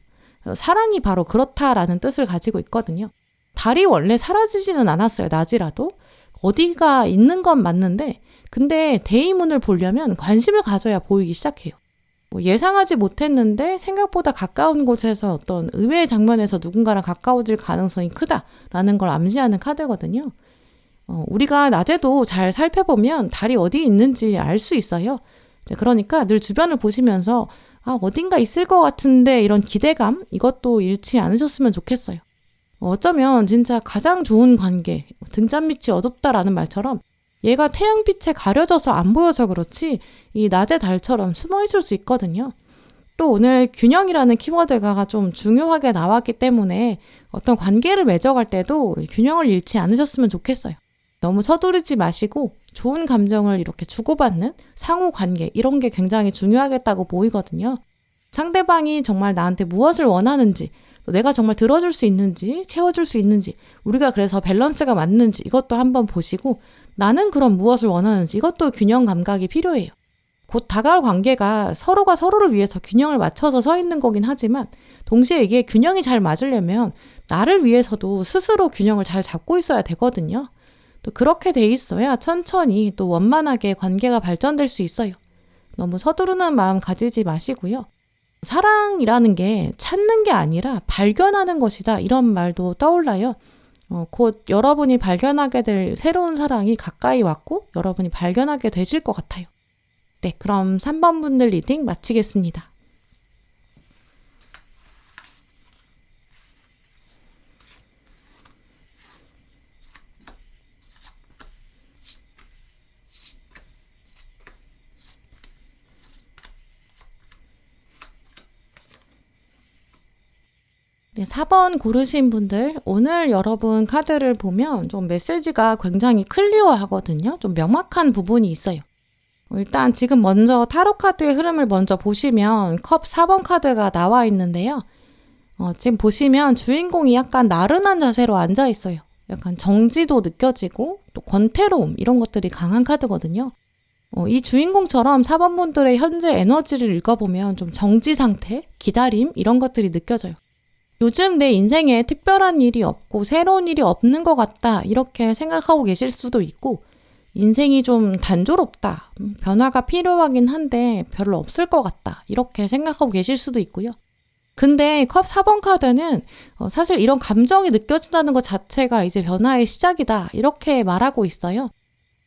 Speaker 1: 사랑이 바로 그렇다라는 뜻을 가지고 있거든요. 달이 원래 사라지지는 않았어요. 낮이라도. 어디가 있는 건 맞는데 근데 데이문을 보려면 관심을 가져야 보이기 시작해요. 예상하지 못했는데 생각보다 가까운 곳에서 어떤 의외의 장면에서 누군가랑 가까워질 가능성이 크다라는 걸 암시하는 카드거든요. 우리가 낮에도 잘 살펴보면 달이 어디 있는지 알 수 있어요. 그러니까 늘 주변을 보시면서 어딘가 있을 것 같은데 이런 기대감 이것도 잃지 않으셨으면 좋겠어요. 어쩌면 진짜 가장 좋은 관계, 등잔빛이 어둡다라는 말처럼 얘가 태양빛에 가려져서 안 보여서 그렇지 이 낮의 달처럼 숨어 있을 수 있거든요. 또 오늘 균형이라는 키워드가 좀 중요하게 나왔기 때문에 어떤 관계를 맺어갈 때도 균형을 잃지 않으셨으면 좋겠어요. 너무 서두르지 마시고 좋은 감정을 이렇게 주고받는 상호 관계 이런 게 굉장히 중요하겠다고 보이거든요. 상대방이 정말 나한테 무엇을 원하는지 또 내가 정말 들어줄 수 있는지 채워줄 수 있는지 우리가 그래서 밸런스가 맞는지 이것도 한번 보시고 나는 그럼 무엇을 원하는지 이것도 균형 감각이 필요해요. 곧 다가올 관계가 서로가 서로를 위해서 균형을 맞춰서 서 있는 거긴 하지만 동시에 이게 균형이 잘 맞으려면 나를 위해서도 스스로 균형을 잘 잡고 있어야 되거든요. 또 그렇게 돼 있어야 천천히 또 원만하게 관계가 발전될 수 있어요. 너무 서두르는 마음 가지지 마시고요. 사랑이라는 게 찾는 게 아니라 발견하는 것이다 이런 말도 떠올라요. 곧 여러분이 발견하게 될 새로운 사랑이 가까이 왔고 여러분이 발견하게 되실 것 같아요. 네, 그럼 3번 분들 리딩 마치겠습니다. 네, 4번 고르신 분들 오늘 여러분 카드를 보면 좀 메시지가 굉장히 클리어하거든요. 좀 명확한 부분이 있어요. 일단 지금 먼저 타로 카드의 흐름을 먼저 보시면 컵 4번 카드가 나와 있는데요. 지금 보시면 주인공이 약간 나른한 자세로 앉아 있어요. 약간 정지도 느껴지고 또 권태로움 이런 것들이 강한 카드거든요. 이 주인공처럼 4번 분들의 현재 에너지를 읽어보면 좀 정지 상태, 기다림 이런 것들이 느껴져요. 요즘 내 인생에 특별한 일이 없고 새로운 일이 없는 것 같다 이렇게 생각하고 계실 수도 있고 인생이 좀 단조롭다, 변화가 필요하긴 한데 별로 없을 것 같다 이렇게 생각하고 계실 수도 있고요. 근데 컵 4번 카드는 사실 이런 감정이 느껴진다는 것 자체가 이제 변화의 시작이다 이렇게 말하고 있어요.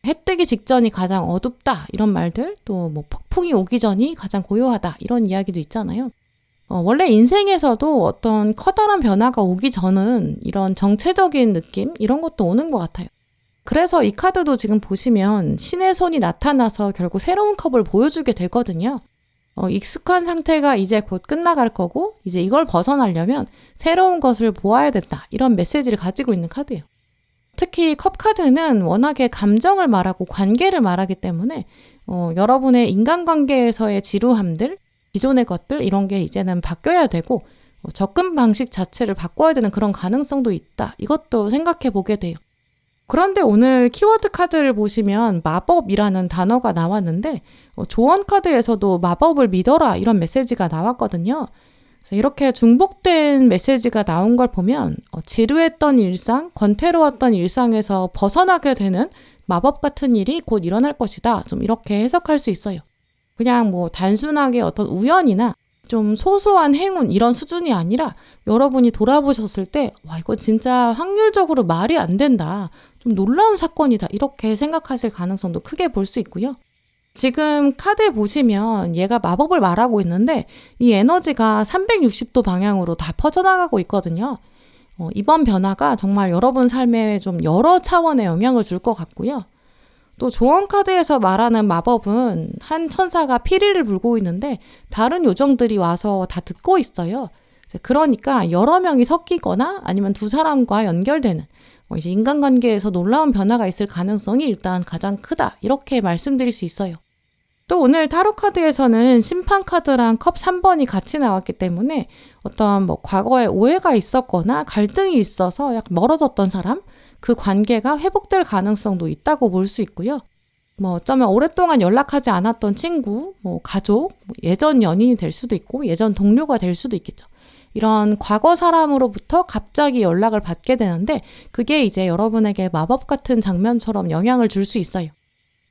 Speaker 1: 해 뜨기 직전이 가장 어둡다 이런 말들 또 뭐 폭풍이 오기 전이 가장 고요하다 이런 이야기도 있잖아요. 원래 인생에서도 어떤 커다란 변화가 오기 전은 이런 정체적인 느낌 이런 것도 오는 것 같아요. 그래서 이 카드도 지금 보시면 신의 손이 나타나서 결국 새로운 컵을 보여주게 되거든요. 익숙한 상태가 이제 곧 끝나갈 거고 이제 이걸 벗어나려면 새로운 것을 보아야 된다 이런 메시지를 가지고 있는 카드예요. 특히 컵 카드는 워낙에 감정을 말하고 관계를 말하기 때문에 여러분의 인간관계에서의 지루함들 기존의 것들 이런 게 이제는 바뀌어야 되고 접근 방식 자체를 바꿔야 되는 그런 가능성도 있다. 이것도 생각해 보게 돼요. 그런데 오늘 키워드 카드를 보시면 마법이라는 단어가 나왔는데 조언 카드에서도 마법을 믿어라 이런 메시지가 나왔거든요. 그래서 이렇게 중복된 메시지가 나온 걸 보면 지루했던 일상, 권태로웠던 일상에서 벗어나게 되는 마법 같은 일이 곧 일어날 것이다. 좀 이렇게 해석할 수 있어요. 그냥 뭐 단순하게 어떤 우연이나 좀 소소한 행운 이런 수준이 아니라 여러분이 돌아보셨을 때 와, 이거 진짜 확률적으로 말이 안 된다. 좀 놀라운 사건이다. 이렇게 생각하실 가능성도 크게 볼 수 있고요. 지금 카드에 보시면 얘가 마법을 말하고 있는데 이 에너지가 360도 방향으로 다 퍼져나가고 있거든요. 이번 변화가 정말 여러분 삶에 좀 여러 차원의 영향을 줄 것 같고요. 또 조언 카드에서 말하는 마법은 한 천사가 피리를 불고 있는데 다른 요정들이 와서 다 듣고 있어요. 그러니까 여러 명이 섞이거나 아니면 두 사람과 연결되는 이제 인간관계에서 놀라운 변화가 있을 가능성이 일단 가장 크다. 이렇게 말씀드릴 수 있어요. 또 오늘 타로 카드에서는 심판 카드랑 컵 3번이 같이 나왔기 때문에 어떤 과거에 오해가 있었거나 갈등이 있어서 약간 멀어졌던 사람, 그 관계가 회복될 가능성도 있다고 볼 수 있고요. 어쩌면 오랫동안 연락하지 않았던 친구, 가족, 예전 연인이 될 수도 있고 예전 동료가 될 수도 있겠죠. 이런 과거 사람으로부터 갑자기 연락을 받게 되는데 그게 이제 여러분에게 마법 같은 장면처럼 영향을 줄 수 있어요.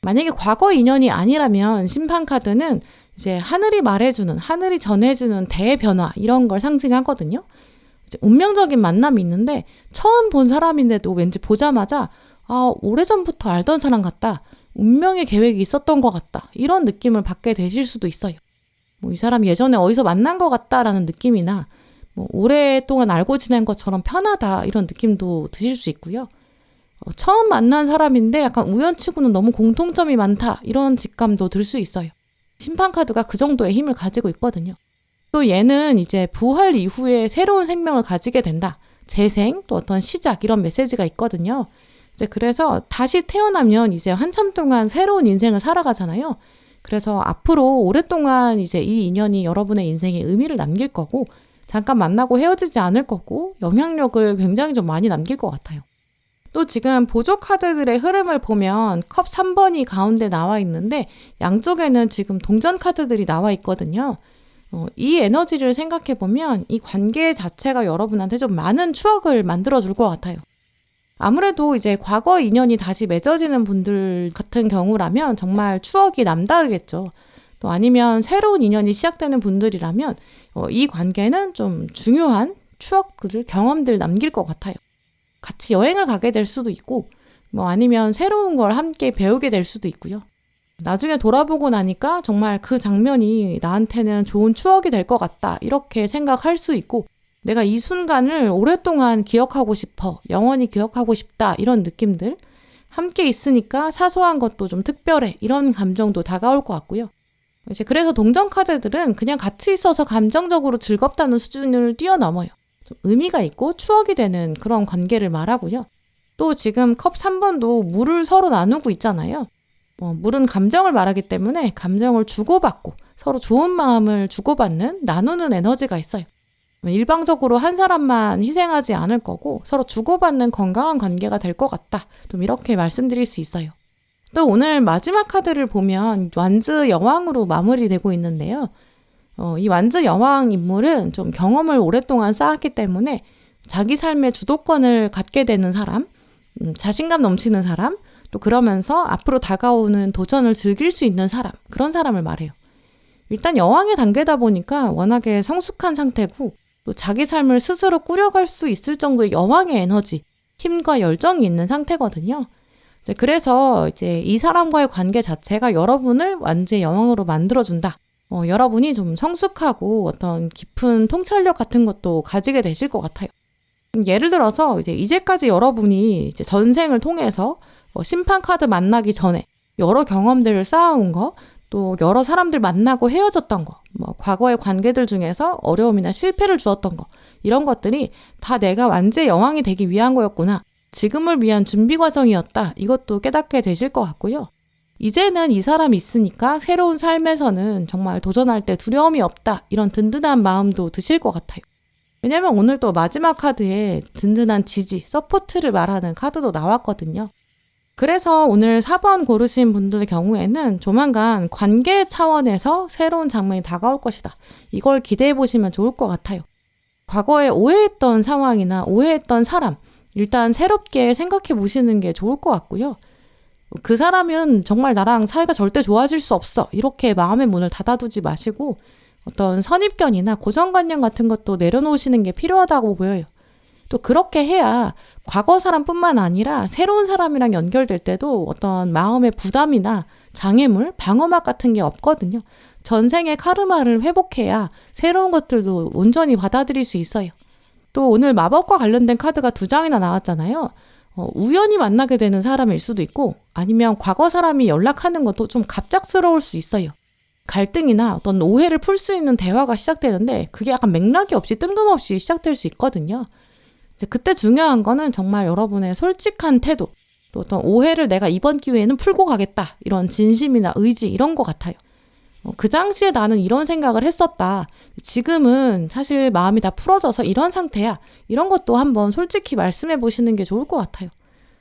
Speaker 1: 만약에 과거 인연이 아니라면 심판 카드는 이제 하늘이 말해주는, 하늘이 전해주는 대변화 이런 걸 상징하거든요. 이제 운명적인 만남이 있는데 처음 본 사람인데도 왠지 보자마자 오래전부터 알던 사람 같다. 운명의 계획이 있었던 것 같다. 이런 느낌을 받게 되실 수도 있어요. 이 사람 예전에 어디서 만난 것 같다라는 느낌이나 오랫동안 알고 지낸 것처럼 편하다 이런 느낌도 드실 수 있고요. 처음 만난 사람인데 약간 우연치고는 너무 공통점이 많다 이런 직감도 들 수 있어요. 심판카드가 그 정도의 힘을 가지고 있거든요. 또 얘는 이제 부활 이후에 새로운 생명을 가지게 된다. 재생, 또 어떤 시작 이런 메시지가 있거든요. 이제 그래서 다시 태어나면 이제 한참 동안 새로운 인생을 살아가잖아요. 그래서 앞으로 오랫동안 이제 이 인연이 여러분의 인생에 의미를 남길 거고 잠깐 만나고 헤어지지 않을 거고 영향력을 굉장히 좀 많이 남길 것 같아요. 또 지금 보조 카드들의 흐름을 보면 컵 3번이 가운데 나와 있는데 양쪽에는 지금 동전 카드들이 나와 있거든요. 이 에너지를 생각해 보면 이 관계 자체가 여러분한테 좀 많은 추억을 만들어 줄 것 같아요. 아무래도 이제 과거 인연이 다시 맺어지는 분들 같은 경우라면 정말 추억이 남다르겠죠. 또 아니면 새로운 인연이 시작되는 분들이라면 이 관계는 좀 중요한 추억들, 경험들 남길 것 같아요. 같이 여행을 가게 될 수도 있고 아니면 새로운 걸 함께 배우게 될 수도 있고요. 나중에 돌아보고 나니까 정말 그 장면이 나한테는 좋은 추억이 될 것 같다 이렇게 생각할 수 있고 내가 이 순간을 오랫동안 기억하고 싶어, 영원히 기억하고 싶다 이런 느낌들 함께 있으니까 사소한 것도 좀 특별해 이런 감정도 다가올 것 같고요. 이제 그래서 동전 카드들은 그냥 같이 있어서 감정적으로 즐겁다는 수준을 뛰어넘어요. 좀 의미가 있고 추억이 되는 그런 관계를 말하고요. 또 지금 컵 3번도 물을 서로 나누고 있잖아요. 물은 감정을 말하기 때문에 감정을 주고받고 서로 좋은 마음을 주고받는, 나누는 에너지가 있어요. 일방적으로 한 사람만 희생하지 않을 거고 서로 주고받는 건강한 관계가 될 것 같다. 좀 이렇게 말씀드릴 수 있어요. 또 오늘 마지막 카드를 보면 완즈 여왕으로 마무리되고 있는데요. 이 완즈 여왕 인물은 좀 경험을 오랫동안 쌓았기 때문에 자기 삶의 주도권을 갖게 되는 사람, 자신감 넘치는 사람, 또 그러면서 앞으로 다가오는 도전을 즐길 수 있는 사람, 그런 사람을 말해요. 일단 여왕의 단계다 보니까 워낙에 성숙한 상태고 또 자기 삶을 스스로 꾸려갈 수 있을 정도의 여왕의 에너지, 힘과 열정이 있는 상태거든요. 그래서 이제 이 사람과의 관계 자체가 여러분을 완전히 여왕으로 만들어준다. 여러분이 좀 성숙하고 어떤 깊은 통찰력 같은 것도 가지게 되실 것 같아요. 예를 들어서 이제까지 여러분이 이제 전생을 통해서 심판 카드 만나기 전에 여러 경험들을 쌓아온 거, 또 여러 사람들 만나고 헤어졌던 거, 과거의 관계들 중에서 어려움이나 실패를 주었던 거, 이런 것들이 다 내가 완전히 여왕이 되기 위한 거였구나. 지금을 위한 준비 과정이었다. 이것도 깨닫게 되실 것 같고요. 이제는 이 사람이 있으니까 새로운 삶에서는 정말 도전할 때 두려움이 없다. 이런 든든한 마음도 드실 것 같아요. 왜냐면 오늘 또 마지막 카드에 든든한 지지, 서포트를 말하는 카드도 나왔거든요. 그래서 오늘 4번 고르신 분들의 경우에는 조만간 관계 차원에서 새로운 장면이 다가올 것이다. 이걸 기대해 보시면 좋을 것 같아요. 과거에 오해했던 상황이나 오해했던 사람, 일단 새롭게 생각해 보시는 게 좋을 것 같고요. 그 사람은 정말 나랑 사이가 절대 좋아질 수 없어. 이렇게 마음의 문을 닫아두지 마시고 어떤 선입견이나 고정관념 같은 것도 내려놓으시는 게 필요하다고 보여요. 또 그렇게 해야 과거 사람뿐만 아니라 새로운 사람이랑 연결될 때도 어떤 마음의 부담이나 장애물, 방어막 같은 게 없거든요. 전생의 카르마를 회복해야 새로운 것들도 온전히 받아들일 수 있어요. 또 오늘 마법과 관련된 카드가 2장이나 나왔잖아요. 우연히 만나게 되는 사람일 수도 있고 아니면 과거 사람이 연락하는 것도 좀 갑작스러울 수 있어요. 갈등이나 어떤 오해를 풀 수 있는 대화가 시작되는데 그게 약간 맥락이 없이 뜬금없이 시작될 수 있거든요. 이제 그때 중요한 거는 정말 여러분의 솔직한 태도, 또 어떤 오해를 내가 이번 기회에는 풀고 가겠다 이런 진심이나 의지 이런 거 같아요. 그 당시에 나는 이런 생각을 했었다. 지금은 사실 마음이 다 풀어져서 이런 상태야. 이런 것도 한번 솔직히 말씀해 보시는 게 좋을 것 같아요.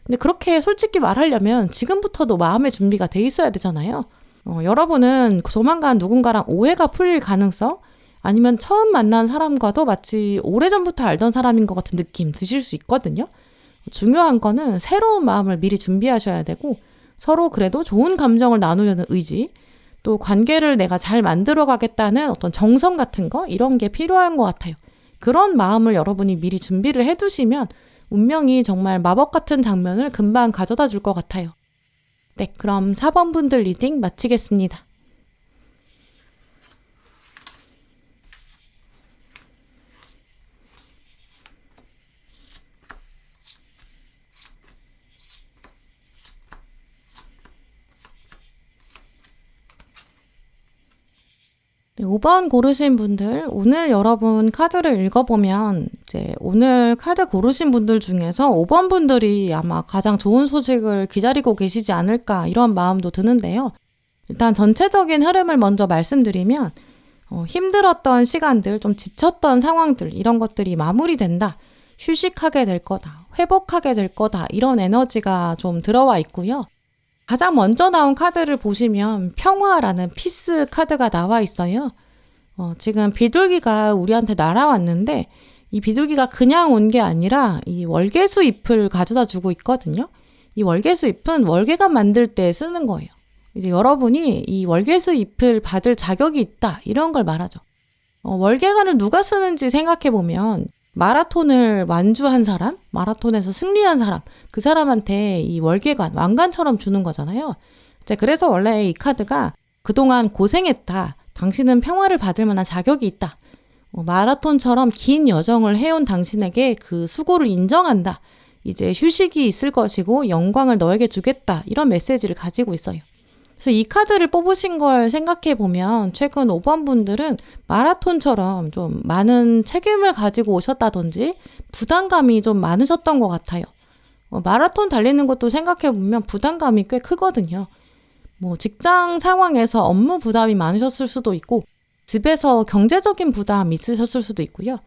Speaker 1: 근데 그렇게 솔직히 말하려면 지금부터도 마음의 준비가 돼 있어야 되잖아요. 여러분은 조만간 누군가랑 오해가 풀릴 가능성, 아니면 처음 만난 사람과도 마치 오래전부터 알던 사람인 것 같은 느낌 드실 수 있거든요. 중요한 거는 새로운 마음을 미리 준비하셔야 되고 서로 그래도 좋은 감정을 나누려는 의지, 또 관계를 내가 잘 만들어 가겠다는 어떤 정성 같은 거 이런 게 필요한 것 같아요. 그런 마음을 여러분이 미리 준비를 해두시면 운명이 정말 마법 같은 장면을 금방 가져다 줄 것 같아요. 네, 그럼 4번 분들 리딩 마치겠습니다. 네, 5번 고르신 분들, 오늘 여러분 카드를 읽어보면 이제 오늘 카드 고르신 분들 중에서 5번 분들이 아마 가장 좋은 소식을 기다리고 계시지 않을까 이런 마음도 드는데요. 일단 전체적인 흐름을 먼저 말씀드리면 힘들었던 시간들, 좀 지쳤던 상황들 이런 것들이 마무리된다. 휴식하게 될 거다. 회복하게 될 거다. 이런 에너지가 좀 들어와 있고요. 가장 먼저 나온 카드를 보시면 평화라는 피스 카드가 나와 있어요. 지금 비둘기가 우리한테 날아왔는데 이 비둘기가 그냥 온 게 아니라 이 월계수 잎을 가져다 주고 있거든요. 이 월계수 잎은 월계관 만들 때 쓰는 거예요. 이제 여러분이 이 월계수 잎을 받을 자격이 있다 이런 걸 말하죠. 월계관을 누가 쓰는지 생각해 보면 마라톤을 완주한 사람, 마라톤에서 승리한 사람, 그 사람한테 이 월계관, 왕관처럼 주는 거잖아요. 이제 그래서 원래 이 카드가 그동안 고생했다. 당신은 평화를 받을 만한 자격이 있다. 마라톤처럼 긴 여정을 해온 당신에게 그 수고를 인정한다. 이제 휴식이 있을 것이고 영광을 너에게 주겠다. 이런 메시지를 가지고 있어요. 그래서 이 카드를 뽑으신 걸 생각해 보면 최근 5번 분들은 마라톤처럼 좀 많은 책임을 가지고 오셨다든지 부담감이 좀 많으셨던 것 같아요. 마라톤 달리는 것도 생각해 보면 부담감이 꽤 크거든요. 직장 상황에서 업무 부담이 많으셨을 수도 있고 집에서 경제적인 부담이 있으셨을 수도 있고요.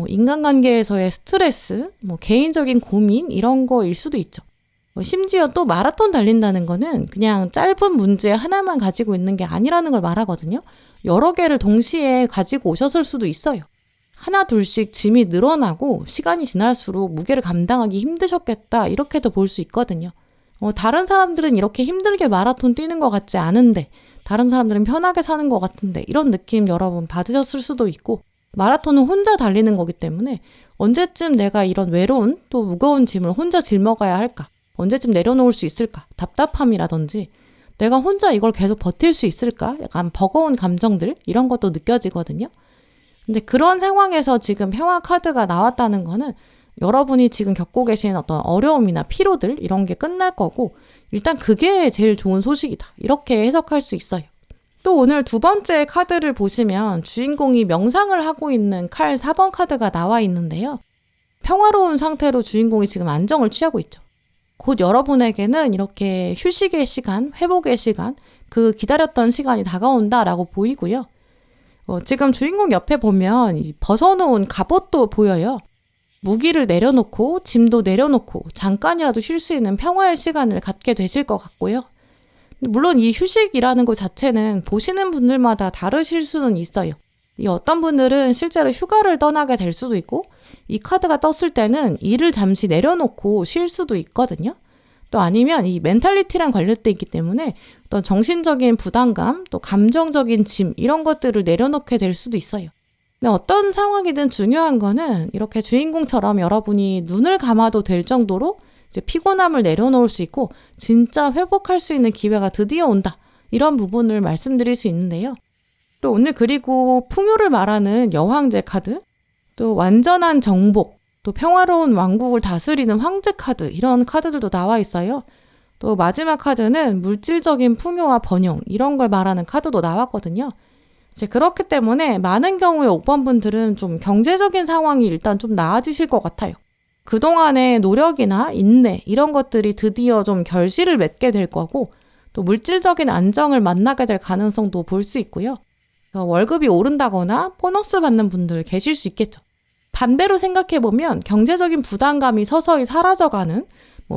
Speaker 1: 인간관계에서의 스트레스, 개인적인 고민 이런 거일 수도 있죠. 심지어 또 마라톤 달린다는 거는 그냥 짧은 문제 하나만 가지고 있는 게 아니라는 걸 말하거든요. 여러 개를 동시에 가지고 오셨을 수도 있어요. 하나 둘씩 짐이 늘어나고 시간이 지날수록 무게를 감당하기 힘드셨겠다 이렇게도 볼 수 있거든요. 다른 사람들은 이렇게 힘들게 마라톤 뛰는 것 같지 않은데 다른 사람들은 편하게 사는 것 같은데 이런 느낌 여러분 받으셨을 수도 있고 마라톤은 혼자 달리는 거기 때문에 언제쯤 내가 이런 외로운 또 무거운 짐을 혼자 짊어가야 할까? 언제쯤 내려놓을 수 있을까? 답답함이라든지 내가 혼자 이걸 계속 버틸 수 있을까? 약간 버거운 감정들 이런 것도 느껴지거든요. 근데 그런 상황에서 지금 평화 카드가 나왔다는 거는 여러분이 지금 겪고 계신 어떤 어려움이나 피로들 이런 게 끝날 거고 일단 그게 제일 좋은 소식이다. 이렇게 해석할 수 있어요. 또 오늘 2번째 카드를 보시면 주인공이 명상을 하고 있는 칼 4번 카드가 나와 있는데요. 평화로운 상태로 주인공이 지금 안정을 취하고 있죠. 곧 여러분에게는 이렇게 휴식의 시간, 회복의 시간, 그 기다렸던 시간이 다가온다라고 보이고요. 지금 주인공 옆에 보면 이 벗어놓은 갑옷도 보여요. 무기를 내려놓고 짐도 내려놓고 잠깐이라도 쉴 수 있는 평화의 시간을 갖게 되실 것 같고요. 물론 이 휴식이라는 것 자체는 보시는 분들마다 다르실 수는 있어요. 이 어떤 분들은 실제로 휴가를 떠나게 될 수도 있고 이 카드가 떴을 때는 일을 잠시 내려놓고 쉴 수도 있거든요. 또 아니면 이 멘탈리티랑 관련돼 있기 때문에 어떤 정신적인 부담감, 또 감정적인 짐 이런 것들을 내려놓게 될 수도 있어요. 근데 어떤 상황이든 중요한 거는 이렇게 주인공처럼 여러분이 눈을 감아도 될 정도로 이제 피곤함을 내려놓을 수 있고 진짜 회복할 수 있는 기회가 드디어 온다. 이런 부분을 말씀드릴 수 있는데요. 또 오늘 그리고 풍요를 말하는 여황제 카드, 또 완전한 정복, 또 평화로운 왕국을 다스리는 황제 카드 이런 카드들도 나와 있어요. 또 마지막 카드는 물질적인 풍요와 번영 이런 걸 말하는 카드도 나왔거든요. 이제 그렇기 때문에 많은 경우에 5번 분들은 좀 경제적인 상황이 일단 좀 나아지실 것 같아요. 그동안의 노력이나 인내 이런 것들이 드디어 좀 결실을 맺게 될 거고 또 물질적인 안정을 만나게 될 가능성도 볼 수 있고요. 월급이 오른다거나 보너스 받는 분들 계실 수 있겠죠. 반대로 생각해보면 경제적인 부담감이 서서히 사라져가는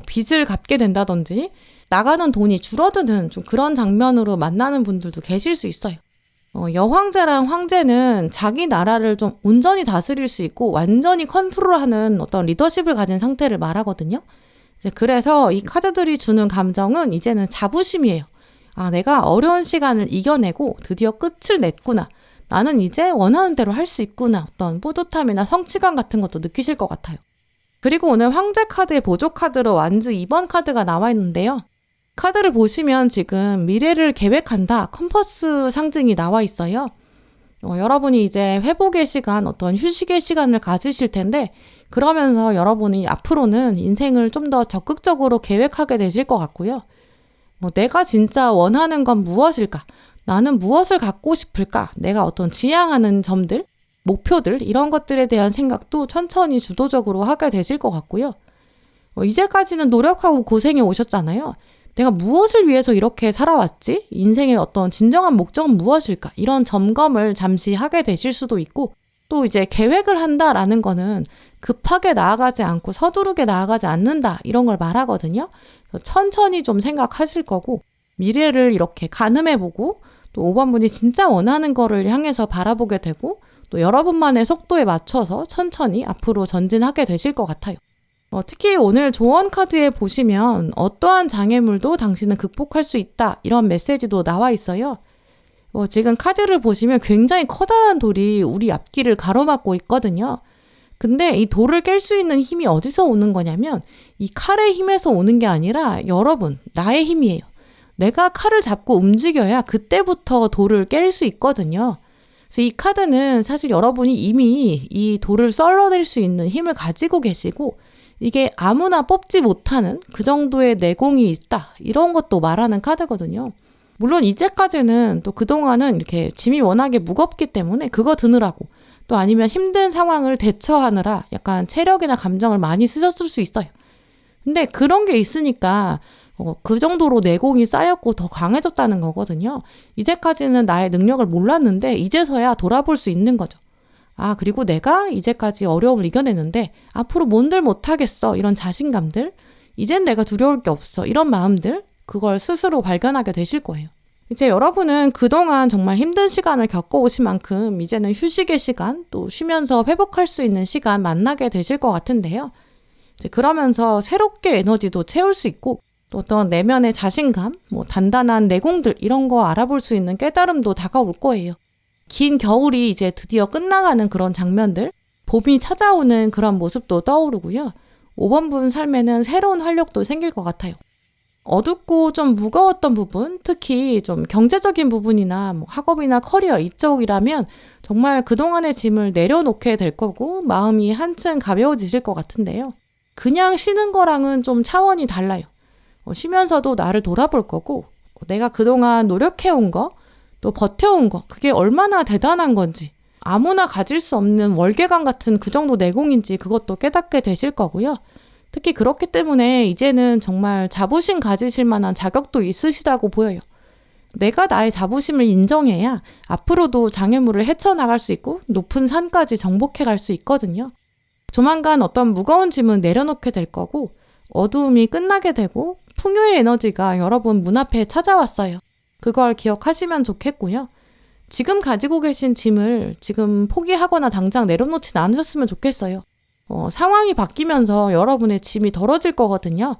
Speaker 1: 빚을 갚게 된다든지 나가는 돈이 줄어드는 좀 그런 장면으로 만나는 분들도 계실 수 있어요. 여황제랑 황제는 자기 나라를 좀 온전히 다스릴 수 있고 완전히 컨트롤하는 어떤 리더십을 가진 상태를 말하거든요. 그래서 이 카드들이 주는 감정은 이제는 자부심이에요. 아, 내가 어려운 시간을 이겨내고 드디어 끝을 냈구나. 나는 이제 원하는 대로 할 수 있구나. 어떤 뿌듯함이나 성취감 같은 것도 느끼실 것 같아요. 그리고 오늘 황제 카드의 보조 카드로 완즈 2번 카드가 나와 있는데요. 카드를 보시면 지금 미래를 계획한다, 컴퍼스 상징이 나와 있어요. 여러분이 이제 회복의 시간, 어떤 휴식의 시간을 가지실 텐데 그러면서 여러분이 앞으로는 인생을 좀 더 적극적으로 계획하게 되실 것 같고요. 내가 진짜 원하는 건 무엇일까? 나는 무엇을 갖고 싶을까? 내가 어떤 지향하는 점들, 목표들 이런 것들에 대한 생각도 천천히 주도적으로 하게 되실 것 같고요. 이제까지는 노력하고 고생해 오셨잖아요. 내가 무엇을 위해서 이렇게 살아왔지? 인생의 어떤 진정한 목적은 무엇일까? 이런 점검을 잠시 하게 되실 수도 있고 또 이제 계획을 한다라는 거는 급하게 나아가지 않고 서두르게 나아가지 않는다 이런 걸 말하거든요. 천천히 좀 생각하실 거고 미래를 이렇게 가늠해보고 또 5번 분이 진짜 원하는 거를 향해서 바라보게 되고 또 여러분만의 속도에 맞춰서 천천히 앞으로 전진하게 되실 것 같아요. 특히 오늘 조언 카드에 보시면 어떠한 장애물도 당신은 극복할 수 있다 이런 메시지도 나와 있어요. 지금 카드를 보시면 굉장히 커다란 돌이 우리 앞길을 가로막고 있거든요. 근데 이 돌을 깰 수 있는 힘이 어디서 오는 거냐면 이 칼의 힘에서 오는 게 아니라 여러분, 나의 힘이에요. 내가 칼을 잡고 움직여야 그때부터 돌을 깰 수 있거든요. 그래서 이 카드는 사실 여러분이 이미 이 돌을 썰어낼 수 있는 힘을 가지고 계시고 이게 아무나 뽑지 못하는 그 정도의 내공이 있다. 이런 것도 말하는 카드거든요. 물론 이제까지는 또 그동안은 이렇게 짐이 워낙에 무겁기 때문에 그거 드느라고 또 아니면 힘든 상황을 대처하느라 약간 체력이나 감정을 많이 쓰셨을 수 있어요. 근데 그런 게 있으니까 그 정도로 내공이 쌓였고 더 강해졌다는 거거든요. 이제까지는 나의 능력을 몰랐는데 이제서야 돌아볼 수 있는 거죠. 아, 그리고 내가 이제까지 어려움을 이겨냈는데 앞으로 뭔들 못하겠어 이런 자신감들, 이젠 내가 두려울 게 없어 이런 마음들, 그걸 스스로 발견하게 되실 거예요. 이제 여러분은 그동안 정말 힘든 시간을 겪어오신 만큼 이제는 휴식의 시간, 또 쉬면서 회복할 수 있는 시간 만나게 되실 것 같은데요. 이제 그러면서 새롭게 에너지도 채울 수 있고 또 어떤 내면의 자신감, 단단한 내공들 이런 거 알아볼 수 있는 깨달음도 다가올 거예요. 긴 겨울이 이제 드디어 끝나가는 그런 장면들, 봄이 찾아오는 그런 모습도 떠오르고요. 5번 분 삶에는 새로운 활력도 생길 것 같아요. 어둡고 좀 무거웠던 부분, 특히 좀 경제적인 부분이나 학업이나 커리어 이쪽이라면 정말 그동안의 짐을 내려놓게 될 거고 마음이 한층 가벼워지실 것 같은데요. 그냥 쉬는 거랑은 좀 차원이 달라요. 쉬면서도 나를 돌아볼 거고 내가 그동안 노력해온 거, 또 버텨온 거, 그게 얼마나 대단한 건지 아무나 가질 수 없는 월계관 같은 그 정도 내공인지 그것도 깨닫게 되실 거고요. 특히 그렇기 때문에 이제는 정말 자부심 가지실 만한 자격도 있으시다고 보여요. 내가 나의 자부심을 인정해야 앞으로도 장애물을 헤쳐나갈 수 있고 높은 산까지 정복해 갈 수 있거든요. 조만간 어떤 무거운 짐은 내려놓게 될 거고 어두움이 끝나게 되고 풍요의 에너지가 여러분 문 앞에 찾아왔어요. 그걸 기억하시면 좋겠고요. 지금 가지고 계신 짐을 지금 포기하거나 당장 내려놓진 않으셨으면 좋겠어요. 상황이 바뀌면서 여러분의 짐이 덜어질 거거든요.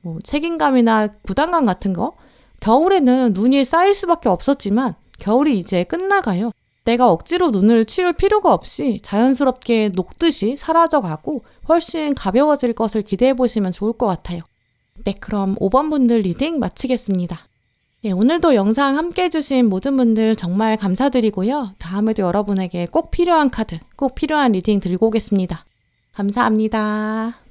Speaker 1: 뭐 책임감이나 부담감 같은 거. 겨울에는 눈이 쌓일 수밖에 없었지만 겨울이 이제 끝나가요. 내가 억지로 눈을 치울 필요가 없이 자연스럽게 녹듯이 사라져가고 훨씬 가벼워질 것을 기대해 보시면 좋을 것 같아요. 네, 그럼 5번 분들 리딩 마치겠습니다. 네, 오늘도 영상 함께 해주신 모든 분들 정말 감사드리고요. 다음에도 여러분에게 꼭 필요한 카드, 꼭 필요한 리딩 들고 오겠습니다. 감사합니다.